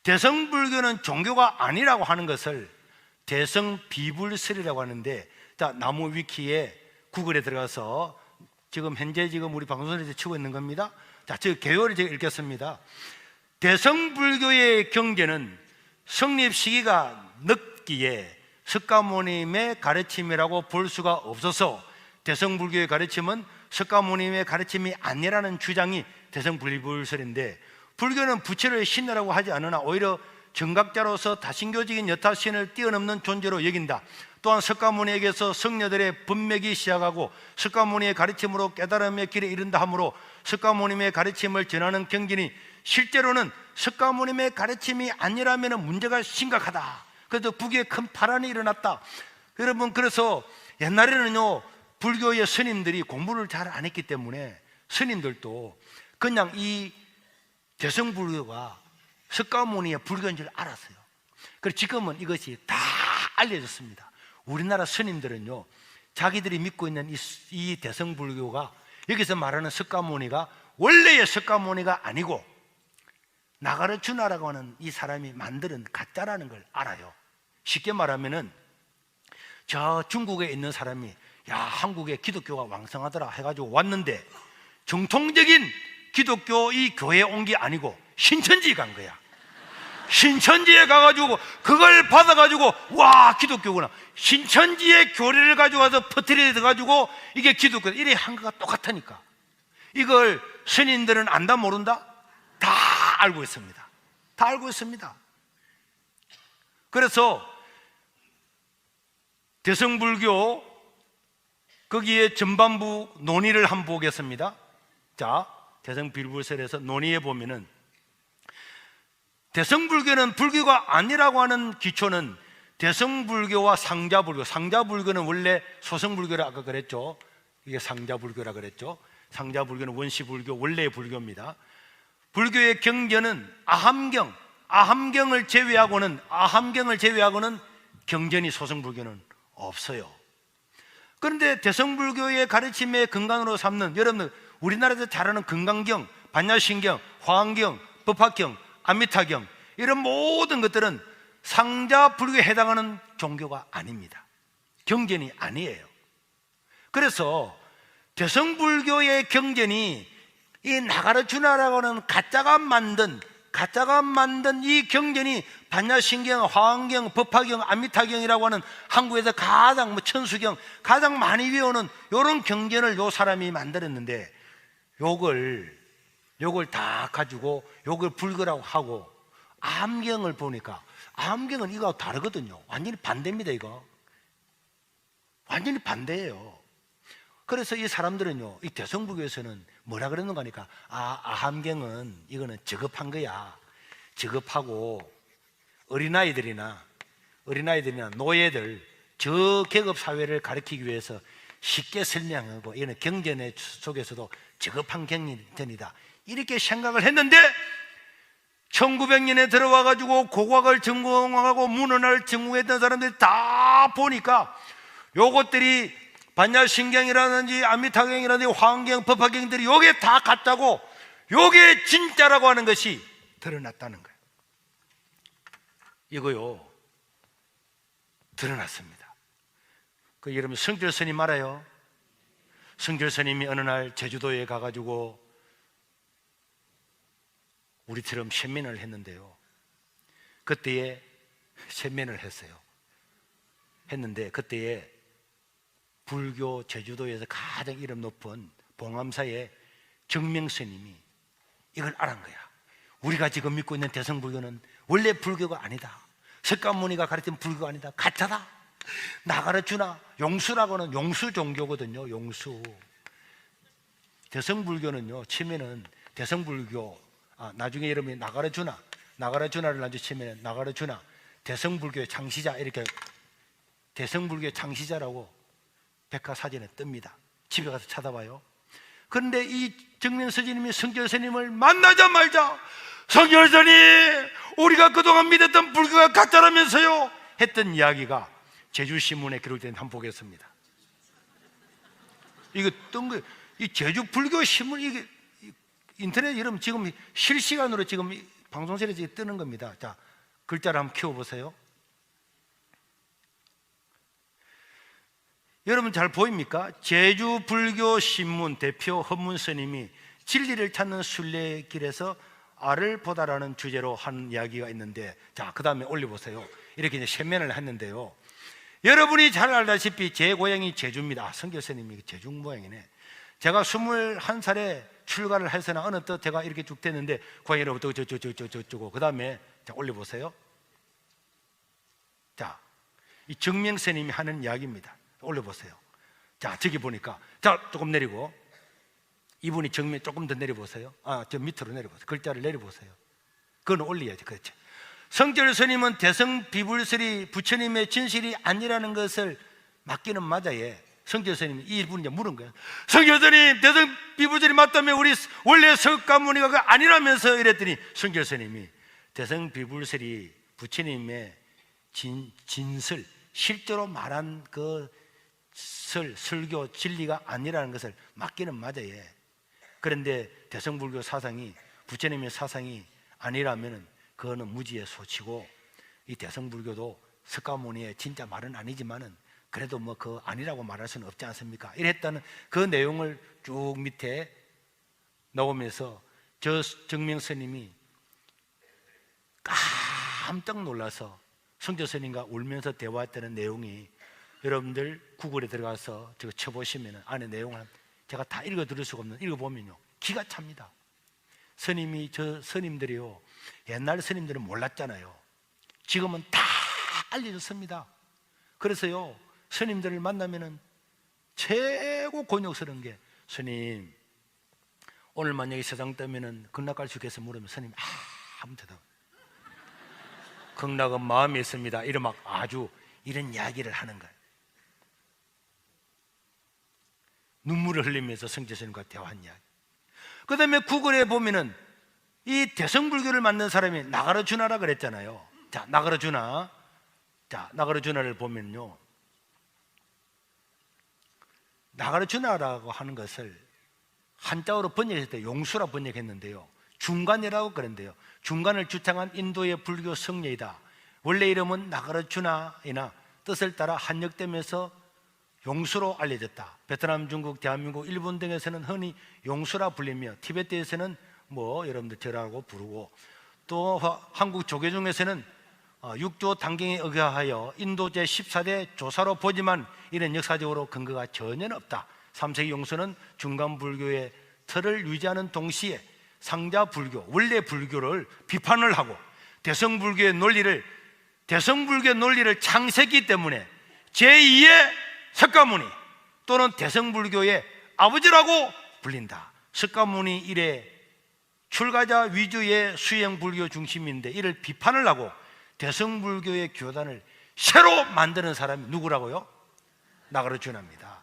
대성불교는 종교가 아니라고 하는 것을 대성비불설이라고 하는데, 자, 나무 위키에 구글에 들어가서 지금 현재 우리 방송에서 치고 있는 겁니다. 자, 저 개요를 제가 읽겠습니다. 대성불교의 경계는 성립 시기가 늦기에 석가모님의 가르침이라고 볼 수가 없어서 대성불교의 가르침은 석가모님의 가르침이 아니라는 주장이 대성불설인데, 불교는 부처를 신이라고 하지 않으나 오히려 정각자로서 다신교적인 여타신을 뛰어넘는 존재로 여긴다. 또한 석가모니에게서 성녀들의 분맥이 시작하고 석가모니의 가르침으로 깨달음의 길에 이른다 하므로 석가모님의 가르침을 전하는 경전이 실제로는 석가모님의 가르침이 아니라면 문제가 심각하다. 그래서 북에 큰 파란이 일어났다. 여러분, 그래서 옛날에는요, 불교의 스님들이 공부를 잘 안 했기 때문에 스님들도 그냥 이 대성불교가 석가모니의 불교인 줄 알았어요. 그리고 지금은 이것이 다 알려졌습니다. 우리나라 스님들은요, 자기들이 믿고 있는 이 대성불교가, 여기서 말하는 석가모니가 원래의 석가모니가 아니고 나가르주나라고 하는 이 사람이 만드는 가짜라는 걸 알아요. 쉽게 말하면은 저 중국에 있는 사람이, 야, 한국에 기독교가 왕성하더라 해가지고 왔는데 정통적인 기독교 이 교회에 온 게 아니고 신천지에 간 거야. 신천지에 가가지고 그걸 받아가지고, 와, 기독교구나. 신천지의 교리를 가지고 와서 퍼뜨려가지고 이게 기독교, 이래 한 거가 똑같으니까. 이걸 스님들은 안다 모른다? 다 알고 있습니다. 다 알고 있습니다. 그래서 대성불교 거기에 전반부 논의를 한번 보겠습니다. 자, 대성비불설에서 논의해 보면은, 대성불교는 불교가 아니라고 하는 기초는 대성불교와 상자불교. 상자불교는 원래 소성불교라 아까 그랬죠. 이게 상자불교라 그랬죠. 상자불교는 원시불교, 원래의 불교입니다. 불교의 경전은 아함경을 제외하고는 경전이 소성불교는 없어요. 그런데 대성불교의 가르침의 근간으로 삼는, 여러분 우리나라에서 잘 아는 금강경, 반야신경, 화엄경, 법화경, 아미타경, 이런 모든 것들은 상자불교에 해당하는 종교가 아닙니다. 경전이 아니에요. 그래서 대성불교의 경전이 이 나가르주나라고 하는 가짜가 만든 이 경전이 반야신경, 화엄경, 법화경, 아미타경이라고 하는 한국에서 가장 천수경 가장 많이 외우는 이런 경전을 요 사람이 만들었는데, 요걸 다 가지고 요걸 불교라고 하고, 암경을 보니까 암경은 이거하고 다르거든요. 완전히 반대입니다. 이거 완전히 반대예요. 그래서 이 사람들은요, 이 대성불교에서는 뭐라 그러는가 하니까, 아함경은 이거는 저급한 거야. 저급하고 어린아이들이나 노예들, 저계급 사회를 가르치기 위해서 쉽게 설명하고, 이는 경전의 속에서도 저급한 경전이다, 이렇게 생각을 했는데 1900년에 들어와가지고 고고학을 전공하고 문헌을 전공했던 사람들이 다 보니까 요것들이 반야신경이라든지 아미타경이라든지 화엄경, 법화경들이 요게 다 같다고, 요게 진짜라고 하는 것이 드러났다는 거예요. 이거요, 드러났습니다. 여러분 성결 스님 알아요? 성결 스님이 어느 날 제주도에 가가지고 우리처럼 쇳면을 했는데요, 그때에 쇳면을 했는데 그때에 불교 제주도에서 가장 이름 높은 봉암사의 정명 스님이 이걸 알은 거야. 우리가 지금 믿고 있는 대성불교는 원래 불교가 아니다. 석가모니가 가르친 불교가 아니다. 가짜다. 나가르주나 용수라고는 용수 종교거든요. 용수. 대성불교는요, 치면은 대성불교, 나중에 이름이 나가르주나, 나가라주나를 놔주시면 나가라주나 대성불교의 창시자, 이렇게 대성불교의 창시자라고 백과사전에 뜹니다. 집에 가서 찾아봐요. 그런데 이 정명스님이 성결스님을 만나자마자 성결스님, 우리가 그동안 믿었던 불교가 가짜라면서요 했던 이야기가 제주신문에 기록된 한 보겠습니다. 이거 뜬 거예요. 이 제주 불교 신문, 이게 인터넷 여러분 지금 실시간으로 지금 방송실에 뜨는 겁니다. 자, 글자를 한번 키워보세요. 여러분 잘 보입니까? 제주 불교 신문 대표 헌문 스님이 진리를 찾는 순례길에서 알을 보다라는 주제로 한 이야기가 있는데, 자, 그 다음에 올려보세요. 이렇게 이제 세면을 했는데요. 여러분이 잘 알다시피 제 고향이 제주입니다. 성결 스님이 제주 모양이네. 제가 21살에 출가를 해서나 어느 때 제가 이렇게 쭉 됐는데 고향으로부터 저쩌고 그 다음에 자, 올려보세요. 자, 이 정명 스님이 하는 이야기입니다. 올려보세요. 자, 저기 보니까, 자, 조금 내리고, 이분이 정면 조금 더 내려보세요. 저 밑으로 내려보세요. 글자를 내려보세요. 그건 올려야지. 그렇죠. 성결 스님은 대성 비불설이 부처님의 진실이 아니라는 것을 맞기는 맞아요. 성결 스님이 이분이 이제 물은 거예요. 성결 스님, 대성 비불설이 맞다면 우리 원래 석가모니가 아니라면서 이랬더니 성결 스님이 대성 비불설이 부처님의 진설, 실제로 말한 그 설교 진리가 아니라는 것을 맞기는 맞아요. 그런데 대성불교 사상이 부처님의 사상이 아니라면 그거는 무지의 소치고, 이 대성불교도 석가모니의 진짜 말은 아니지만은 그래도 뭐 그 아니라고 말할 수는 없지 않습니까? 이랬다는 그 내용을 쭉 밑에 넣으면서 저 정명 스님이 깜짝 놀라서 성조 스님과 울면서 대화했다는 내용이, 여러분들 구글에 들어가서 저거 쳐보시면 안에 내용을 제가 다 읽어드릴 수가 없는, 읽어보면요 기가 찹니다. 스님이, 저 스님들이요, 옛날 스님들은 몰랐잖아요. 지금은 다 알려졌습니다. 그래서요 스님들을 만나면은 최고 곤욕스러운 게, 스님 오늘 만약에 세상 뜨면은 극락갈 수 있겠어 물으면 스님 아무 대답, 극락은 마음에 있습니다. 이런 막 아주 이런 이야기를 하는 거예요. 눈물을 흘리면서 성제스님과 대화한 이야기. 그 다음에 구글에 보면은 이 대성불교를 만든 사람이 나가르주나라 그랬잖아요. 자, 나가르주나. 자, 나가르주나를 보면요, 나가르주나라고 하는 것을 한자어로 번역했을 때 용수라 번역했는데요, 중간이라고 그랬는데요, 중간을 주창한 인도의 불교 성례이다. 원래 이름은 나가르주나이나 뜻을 따라 한역되면서 용수로 알려졌다. 베트남, 중국, 대한민국, 일본 등에서는 흔히 용수라 불리며 티베트에서는 뭐 여러분들 절하고 부르고, 또 한국 조계 중에서는 6조 단경에 의하여 인도 제14대 조사로 보지만 이런 역사적으로 근거가 전혀 없다. 3세기 용수는 중간 불교의 틀을 유지하는 동시에 상자 불교, 원래 불교를 비판을 하고 대성불교의 논리를 창세기 때문에 제2의 석가모니 또는 대성불교의 아버지라고 불린다. 석가모니 이래 출가자 위주의 수행불교 중심인데 이를 비판을 하고 대성불교의 교단을 새로 만드는 사람이 누구라고요? 나가르주나입니다.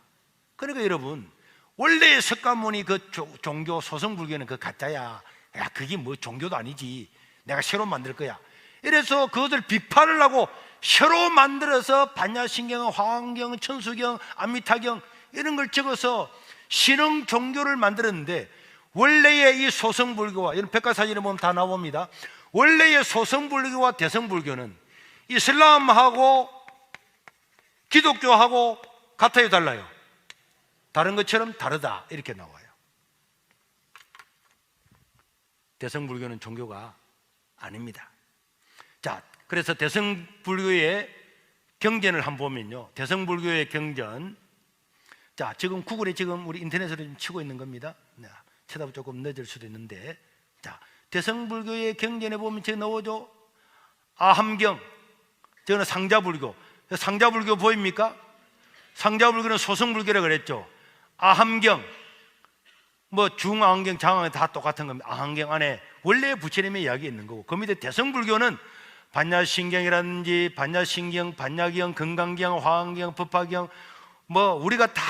그러니까 여러분, 원래 석가모니 그 종교 소성불교는 그 가짜야. 야, 그게 뭐 종교도 아니지. 내가 새로 만들 거야. 이래서 그것을 비판을 하고 새로 만들어서 반야신경, 화엄경, 천수경, 암미타경 이런 걸 적어서 신흥 종교를 만들었는데, 원래의 이 소성불교와, 이런 백과사전에 보면 다 나옵니다. 원래의 소성불교와 대성불교는 이슬람하고 기독교하고 같아요, 달라요? 다른 것처럼 다르다, 이렇게 나와요. 대성불교는 종교가 아닙니다. 자, 그래서 대성불교의 경전을 한번 보면요, 대성불교의 경전, 자, 지금 구글에 지금 우리 인터넷으로 좀 치고 있는 겁니다. 쳐다보면 조금 늦을 수도 있는데, 자, 대성불교의 경전에 보면 저기 나오죠. 아함경, 저거는 상자불교. 상자불교 보입니까? 상자불교는 소성불교라고 그랬죠. 아함경, 뭐 중앙경, 장앙경 다 똑같은 겁니다. 아함경 안에 원래 부처님의 이야기 있는 거고, 그 밑에 대성불교는 반야신경이라든지 반야신경, 반야경, 건강경, 화엄경, 법화경, 뭐 우리가 다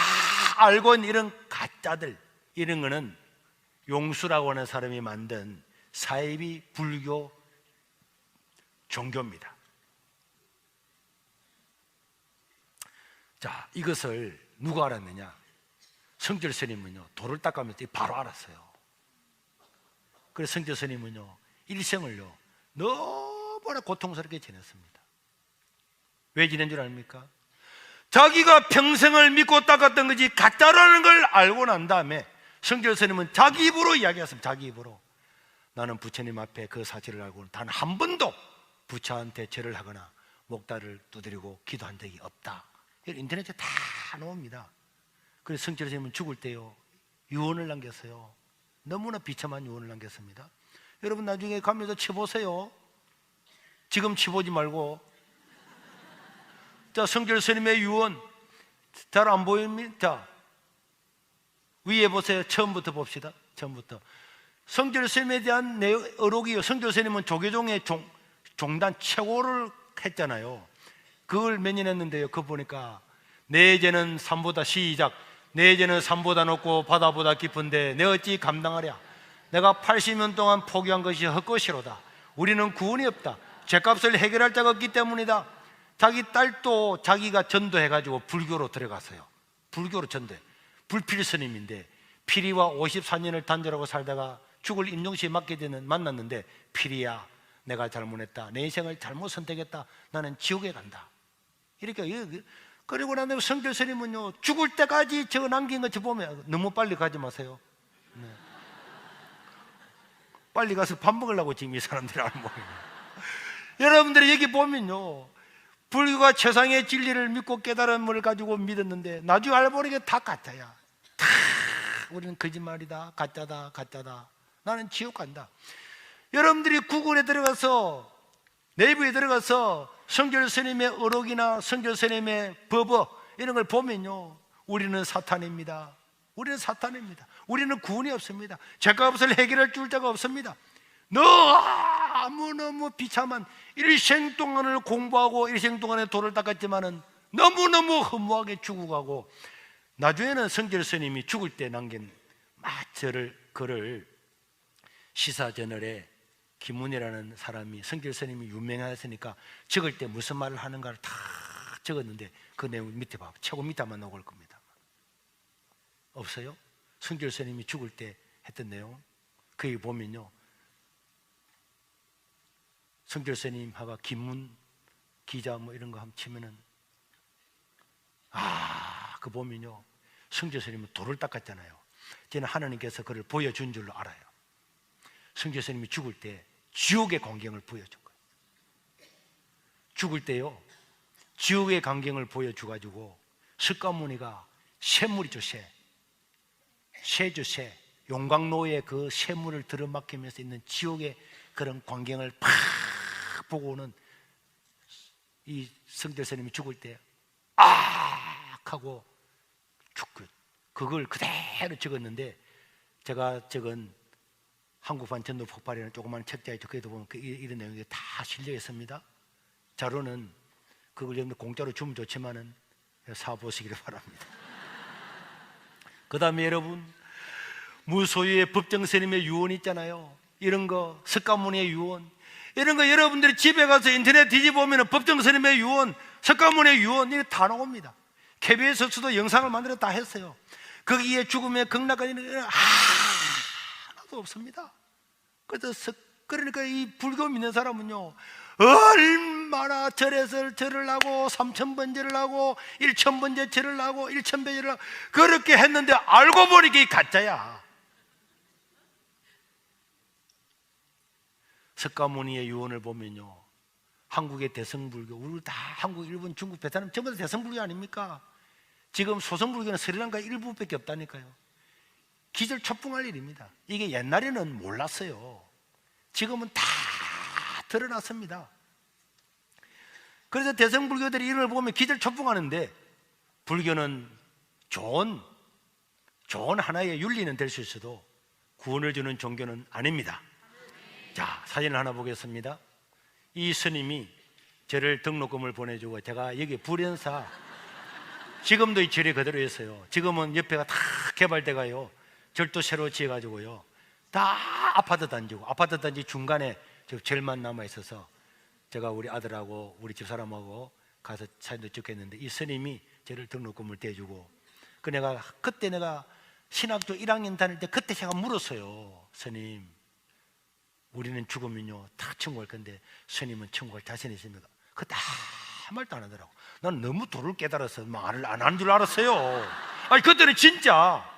알고 있는 이런 가짜들, 이런 거는 용수라고 하는 사람이 만든 사이비 불교 종교입니다. 자, 이것을 누가 알았느냐? 성결 스님은요, 돌을 닦으면서 바로 알았어요. 그래서 성결 스님은요, 일생을요 너무나 고통스럽게 지냈습니다. 왜 지낸 줄 압니까? 자기가 평생을 믿고 닦았던 것이 가짜라는 걸 알고 난 다음에 성결 스님은 자기 입으로 이야기했습니다. 자기 입으로. 나는 부처님 앞에 그 사실을 알고 단 한 번도 부처한테 절을 하거나 목다를 두드리고 기도한 적이 없다. 인터넷에 다 나옵니다. 그래서 성결 스님은 죽을 때요, 유언을 남겼어요. 너무나 비참한 유언을 남겼습니다. 여러분 나중에 가면서 쳐보세요. 지금 쳐보지 말고. 자, 성결 스님의 유언 잘 안 보입니까? 자, 위에 보세요. 처음부터 봅시다. 처음부터. 성결 스님에 대한 어록이요. 성결 스님은 조계종의 종단 최고를 했잖아요. 그걸 몇 년 했는데요. 그거 보니까 내 죄는 산보다 시작. 내 죄는 산보다 높고 바다보다 깊은데 내 어찌 감당하랴. 내가 80년 동안 포기한 것이 헛것이로다. 우리는 구원이 없다. 죄값을 해결할 자가 없기 때문이다. 자기 딸도 자기가 전도해가지고 불교로 들어갔어요. 불교로 전도해. 불필 스님인데 피리와 54년을 단절하고 살다가 죽을 임종시에 만났는데, 피리야, 내가 잘못했다. 내 인생을 잘못 선택했다. 나는 지옥에 간다. 이렇게. 그리고 난 다음에 성결 스님은요, 죽을 때까지 저 남긴 것 보면 너무 빨리 가지 마세요. 네. 빨리 가서 밥 먹으려고 지금 이 사람들이 하는 모양이에요. 여러분들이 여기 보면요, 불교가 최상의 진리를 믿고 깨달음을 가지고 믿었는데 나중에 알고 보니까 다 가짜야. 다 우리는 거짓말이다, 가짜다, 가짜다. 나는 지옥 간다. 여러분들이 구글에 들어가서, 네이버에 들어가서 성결 스님의 어록이나 성결 스님의 법어 이런 걸 보면요, 우리는 사탄입니다. 우리는 사탄입니다. 우리는 구원이 없습니다. 죄값을 해결할 줄 자가 없습니다. 너무너무 비참한 일생 동안을 공부하고 일생 동안에 돌을 닦았지만은 너무너무 허무하게 죽어가고, 나중에는 성결 스님이 죽을 때 남긴 글을 시사저널에 김문이라는 사람이, 성결 스님이 유명했으니까 적을 때 무슨 말을 하는가를 다 적었는데 그 내용 밑에 봐. 최고 밑에만 나올 겁니다. 없어요? 성결 스님이 죽을 때 했던 내용 거기 보면요, 성결 스님하고 김문 기자 뭐 이런 거 한번 치면은, 그 보면요, 성결 스님은 돌을 닦았잖아요. 저는 하나님께서 그를 보여준 줄로 알아요. 성결 스님이 죽을 때 지옥의 광경을 보여준 거예요. 죽을 때요, 지옥의 광경을 보여줘가지고 석가모니가 샘물이죠, 새죠, 새. 용광로에 그 샘물을 들어막히면서 있는 지옥의 그런 광경을 팍 보고는 이 성결 스님이 죽을 때 하고 죽고, 그걸 그대로 적었는데, 제가 적은 한국판 전도 폭발이라는 조그마한 책자에 적혀도 보면 이런 내용이 다 실려 있습니다. 자료는 그걸 여러분 공짜로 주면 좋지만은 사보시기를 바랍니다. 그 다음에 여러분, 무소유의 법정 스님의 유언 있잖아요. 이런 거, 석가모니의 유언, 이런 거 여러분들이 집에 가서 인터넷 뒤집어보면 법정 스님의 유언, 석가모니의 유언, 이거 다 나옵니다. KBS에서도 영상을 만들어 다 했어요. 거기에 죽음의 극락까지는 하나도 없습니다. 그래서 그러니까 이 불교 믿는 사람은요, 얼마나 절을 하고 3000번 절을 하고 1000번 절을 하고 1000배 절을 하고 그렇게 했는데 알고 보니까 이 가짜야. 석가모니의 유언을 보면요, 한국의 대성불교, 우리 다 한국, 일본, 중국, 베트남 전부 다 대성불교 아닙니까? 지금 소성불교는 스리랑카 일부밖에 없다니까요. 기절초풍할 일입니다. 이게 옛날에는 몰랐어요. 지금은 다 드러났습니다. 그래서 대성불교들이 이런 걸 보면 기절초풍하는데, 불교는 좋은 하나의 윤리는 될 수 있어도 구원을 주는 종교는 아닙니다. 자, 사진을 하나 보겠습니다. 이 스님이 저를 등록금을 보내주고 제가 여기 불연사, 지금도 이 절이 그대로 있어요. 지금은 옆에가 다 개발돼가요, 절도 새로 지어가지고요, 다 아파트 단지고, 아파트 단지 중간에 저 절만 남아 있어서 제가 우리 아들하고 우리 집사람하고 가서 사진도 찍겠는데, 이 스님이 저를 등록금을 대주고, 그때 내가 신학교 1학년 다닐 때 그때 제가 물었어요. 스님, 우리는 죽으면요 다 천국 갈 건데 스님은 천국 갈 자신 있습니까? 그때 아무 말도 안 하더라고. 난 너무 도를 깨달아서 말을 안 하는 줄 알았어요. 아니 그때는 진짜.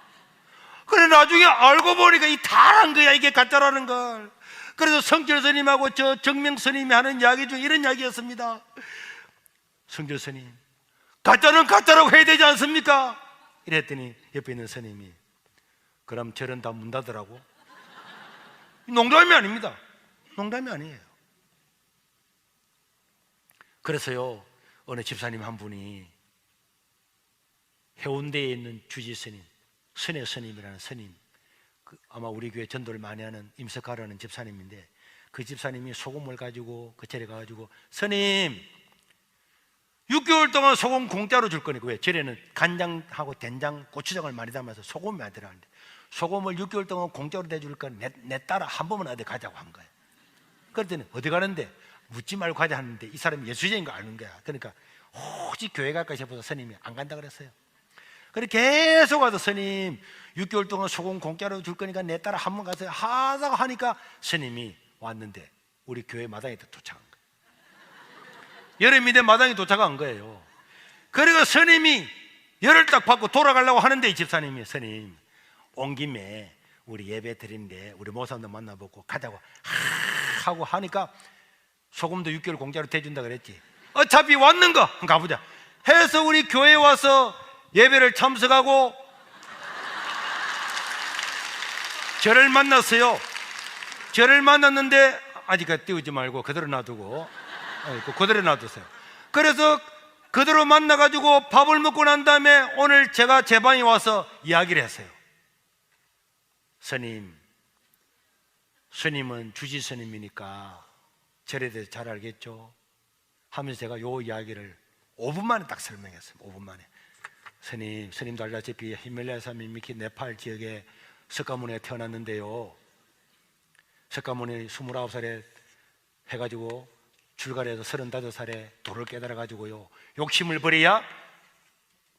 그래 나중에 알고 보니까 이 다란 거야, 이게 가짜라는 걸. 그래서 성철 스님하고 저 정명 스님이 하는 이야기 중에 이런 이야기였습니다. 성철 스님, 가짜는 가짜라고 해야 되지 않습니까? 이랬더니 옆에 있는 스님이, 그럼 절은 다 문 닫으라고. 농담이 아닙니다. 농담이 아니에요. 그래서요, 어느 집사님 한 분이 해운대에 있는 주지 스님, 선의 스님이라는 스님, 아마 우리 교회 전도를 많이 하는 임석하라는 집사님인데, 그 집사님이 소금을 가지고 그 절에 가가지고, 스님 6개월 동안 소금 공짜로 줄 거니까. 왜? 절에는 간장하고 된장, 고추장을 많이 담아서 소금이 많이 들어가는데, 소금을 6개월 동안 공짜로 대줄까? 내 딸아 한 번만 어디 가자고 한 거예요. 그랬더니 어디 가는데? 묻지 말고 가자 하는데 이 사람이 예수자인 거 아는 거야. 그러니까 혹시 교회 갈까 싶어서 스님이 안 간다 그랬어요. 그렇게 계속 와서, 스님 6개월 동안 소금 공짜로 줄 거니까 내 딸아 한 번 가서 하다가 하니까 스님이 왔는데 우리 교회 마당에 도착한 거예요. 여름인데 마당에 도착한 거예요. 그리고 스님이 열을 딱 받고 돌아가려고 하는데, 이 집사님이, 스님 온 김에 우리 예배 드리는데 우리 모사님도 만나보고 가자고 하고 하니까, 소금도 6개월 공짜로 대준다 그랬지. 어차피 왔는가 가보자 해서 우리 교회에 와서 예배를 참석하고 저를 만났어요. 저를 만났는데 아직 띄우지 말고 그대로 놔두고, 그대로 놔두세요. 그래서 그대로 만나가지고 밥을 먹고 난 다음에 오늘 제가 제 방에 와서 이야기를 했어요. 스님은 주지 스님이니까 절에 대해서 잘 알겠죠? 하면서 제가 요 이야기를 5분 만에 딱 설명했습니다. 5분 만에. 스님도 알다시피 히말라야 산맥 밑 네팔 지역에 석가모니가 태어났는데요, 석가모니 29살에 해가지고 출가해서 35살에 도를 깨달아가지고요, 욕심을 버려야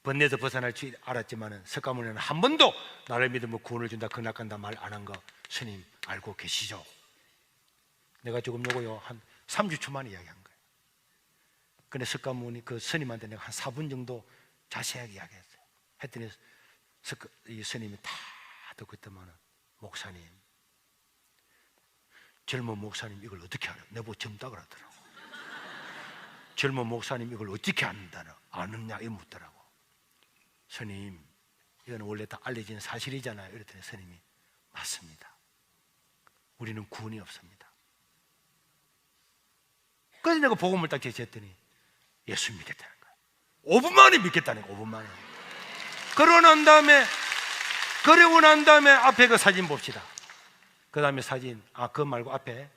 번뇌에서 벗어날 줄 알았지만은 석가모니는 한 번도 나를 믿으면 구원을 준다, 극락간다 말 안 한 거 스님 알고 계시죠? 내가 지금 요거요 한 30초 만에 이야기한 거예요. 근데 석가모니 그 스님한테 내가 한 4분 정도 자세하게 이야기했어요. 했더니 이 스님이 다 듣고 있더만은, 목사님, 젊은 목사님 이걸 어떻게 알아요? 내보고 젊다 그러더라고. 젊은 목사님 이걸 어떻게 아느냐 이 묻더라고. 스님, 이건 원래 다 알려진 사실이잖아요. 이랬더니 스님이, 맞습니다. 우리는 구원이 없습니다. 그래서 내가 복음을 딱 제시했더니 예수 믿겠다는 거야. 5분 만에 믿겠다는 거야. 5분 만에. 그러고 난 다음에 앞에 그 사진 봅시다. 그 다음에 사진, 그거 말고 앞에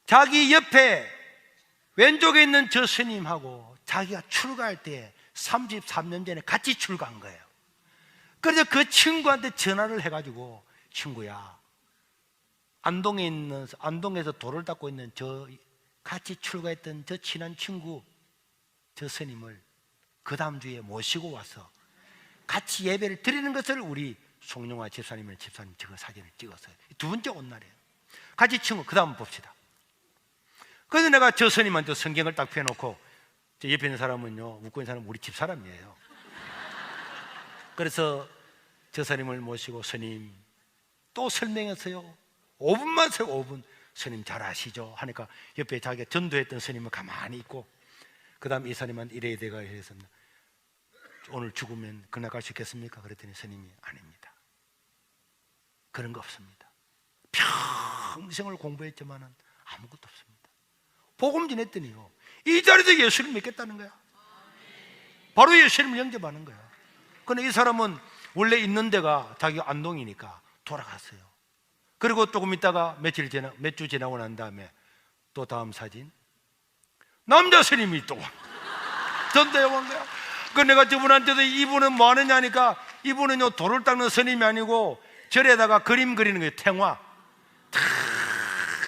자기 옆에 왼쪽에 있는 저 스님하고 자기가 출가할 때 33년 전에 같이 출가한 거예요. 그래서 그 친구한테 전화를 해가지고, 친구야, 안동에서 돌을 닦고 있는 저 같이 출가했던 저 친한 친구, 저 스님을 그 다음 주에 모시고 와서 같이 예배를 드리는 것을 우리 송영화 집사님 저 사진을 찍었어요. 두 번째 온 날이에요. 같이 친구, 그 다음 봅시다. 그래서 내가 저 스님한테 성경을 딱 펴놓고, 저 옆에 있는 사람은요, 웃고 있는 사람은 우리 집 사람이에요. 그래서 저 스님을 모시고, 스님 또 설명했어요. 5분만 세요. 5분. 스님 잘 아시죠? 하니까 옆에 자기가 전도했던 스님은 가만히 있고, 그 다음 이 스님한테 이래야 되가 해서, 오늘 죽으면 그날 갈 수 있겠습니까? 그랬더니 스님이, 아닙니다. 그런 거 없습니다. 평생을 공부했지만은 아무것도 없습니다. 복음 전했더니요, 이 자리에서 예수를 믿겠다는 거야. 바로 예수님을 영접하는 거야. 근데 이 사람은 원래 있는 데가 자기 안동이니까 돌아갔어요. 그리고 조금 있다가 몇 주 지나고 난 다음에 또 다음 사진, 남자 스님이 또 전도해 온 거야. 그 내가 저분한테도 이분은 뭐 하느냐 하니까 이분은요 돌을 닦는 스님이 아니고 절에다가 그림 그리는 거예요. 탱화 다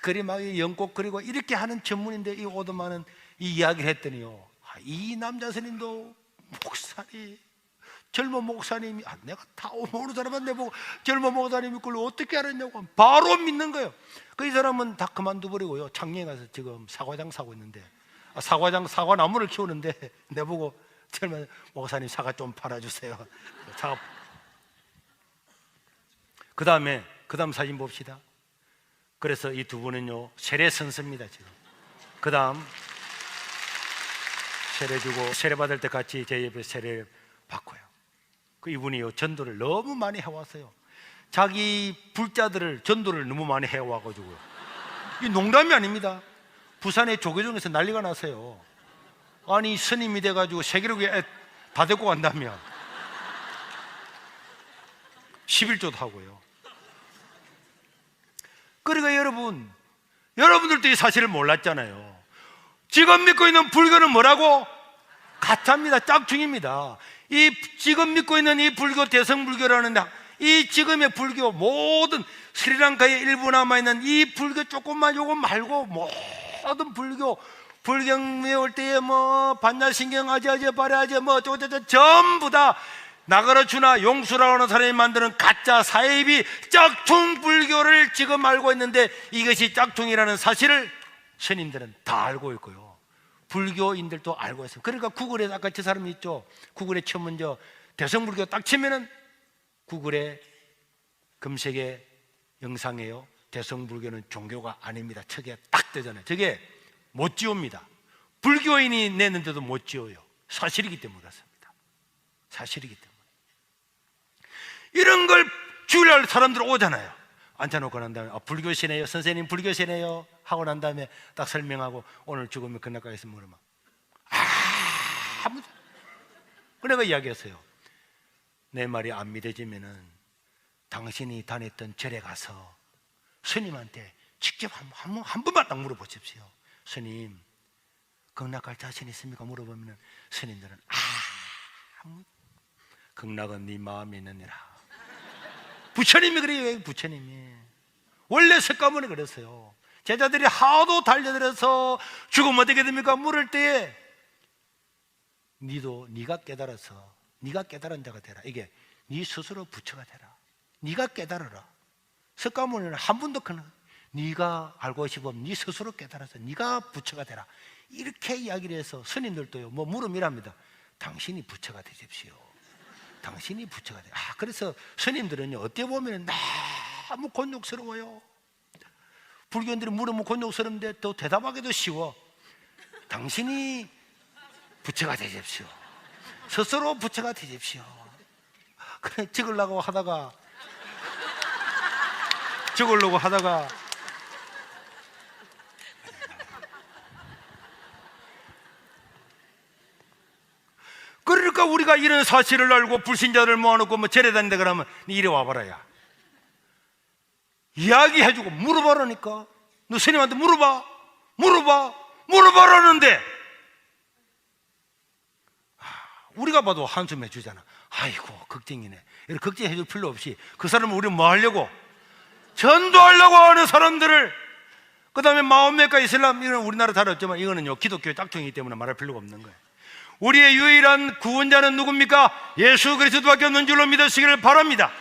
그림하게 연꽃 그리고 이렇게 하는 전문인데 이 오도만은 이 이야기를 했더니요, 이 남자 스님도 목사님, 젊은 목사님이, 내가 다 모르는 사람한테 보고 젊은 목사님이 그걸 어떻게 알았냐고 바로 믿는 거예요. 그 이 사람은 다 그만둬버리고요 창녕에 가서 지금 사과장 사고 있는데, 사과나무를 키우는데 내보고 젊은 목사님 사과 좀 팔아주세요. 그 다음 사진 봅시다. 그래서 이 두 분은요 세례 선수입니다. 지금 그 다음 세례 주고 세례 받을 때 같이 제 옆에 세례를 받고요. 그 이분이요 전도를 너무 많이 해왔어요. 자기 불자들을 전도를 너무 많이 해와가지고요, 이 농담이 아닙니다. 부산의 조계종에서 난리가 났어요. 아니 스님이 돼가지고 세계로에 다 데리고 간다며 11조도 하고요. 그러니까 여러분들도 이 사실을 몰랐잖아요. 지금 믿고 있는 불교는 뭐라고? 가짜입니다. 짝퉁입니다. 이 지금 믿고 있는 이 불교, 대성불교라는 이 지금의 불교, 모든 스리랑카에 일부 남아있는 이 불교 조금만 요거 말고 모든 불경 외울 때에 뭐 반야신경 아재아재 바래아재 뭐 어쩌고저쩌고 전부 다 나가르추나 용수라고 하는 사람이 만드는 가짜 사이비 짝퉁 불교를 지금 알고 있는데, 이것이 짝퉁이라는 사실을 스님들은 다 알고 있고요, 불교인들도 알고 있어요. 그러니까 구글에 아까 저 사람이 있죠, 구글에 치면 대성불교 딱 치면은 구글에 검색에 영상에요 대성불교는 종교가 아닙니다 저게 딱 뜨잖아요. 저게 못 지웁니다. 불교인이 내는데도 못 지워요. 사실이기 때문에 그렇습니다. 사실이기 때문에. 이런 걸 주의할 사람들 오잖아요. 앉혀놓고 난 다음에 불교시네요 선생님, 불교시네요 하고 난 다음에 딱 설명하고 오늘 죽으면 끝날까겠으면 물으면 아무도. 그래가 이야기했어요. 내 말이 안 믿어지면은 당신이 다녔던 절에 가서 스님한테 직접 한 번만 딱 물어보십시오. 스님, 극락할 자신 있습니까? 물어보면 스님들은 극락은 네 마음에 있느니라. 부처님이 그래요. 부처님이 원래 석가모니 그랬어요. 제자들이 하도 달려들어서 죽으면 어떻게 됩니까? 물을 때에 네가 깨달아서 네가 깨달은 자가 되라. 이게 네 스스로 부처가 되라. 네가 깨달아라. 석가모니는 한 번도 그는 네가 알고 싶으면 네 스스로 깨달아서 네가 부처가 되라. 이렇게 이야기를 해서 스님들도요 뭐 물음이랍니다. 당신이 부처가 되십시오. 당신이 부처가 되라. 그래서 스님들은요 어떻게 보면 너무 곤욕스러워요. 불교인들이 물으면 곤욕스러운데 또 대답하기도 쉬워. 당신이 부처가 되십시오. 스스로 부처가 되십시오. 그래 찍으려고 하다가 그러니까 우리가 이런 사실을 알고 불신자들을 모아놓고 뭐 절에 다닌다 그러면 네 이리 와봐라야 이야기해주고 물어봐라니까. 너 스님한테 물어봐라는데 우리가 봐도 한숨 해주잖아. 아이고 걱정이네. 이렇게 걱정해줄 필요 없이 그 사람은 우리 뭐 하려고? 전도하려고 하는 사람들을. 그 다음에 마호메카 이슬람, 이건 우리나라 잘 없지만 이거는요 기독교 짝퉁이기 때문에 말할 필요가 없는 거예요. 우리의 유일한 구원자는 누굽니까? 예수 그리스도밖에 없는 줄로 믿으시기를 바랍니다.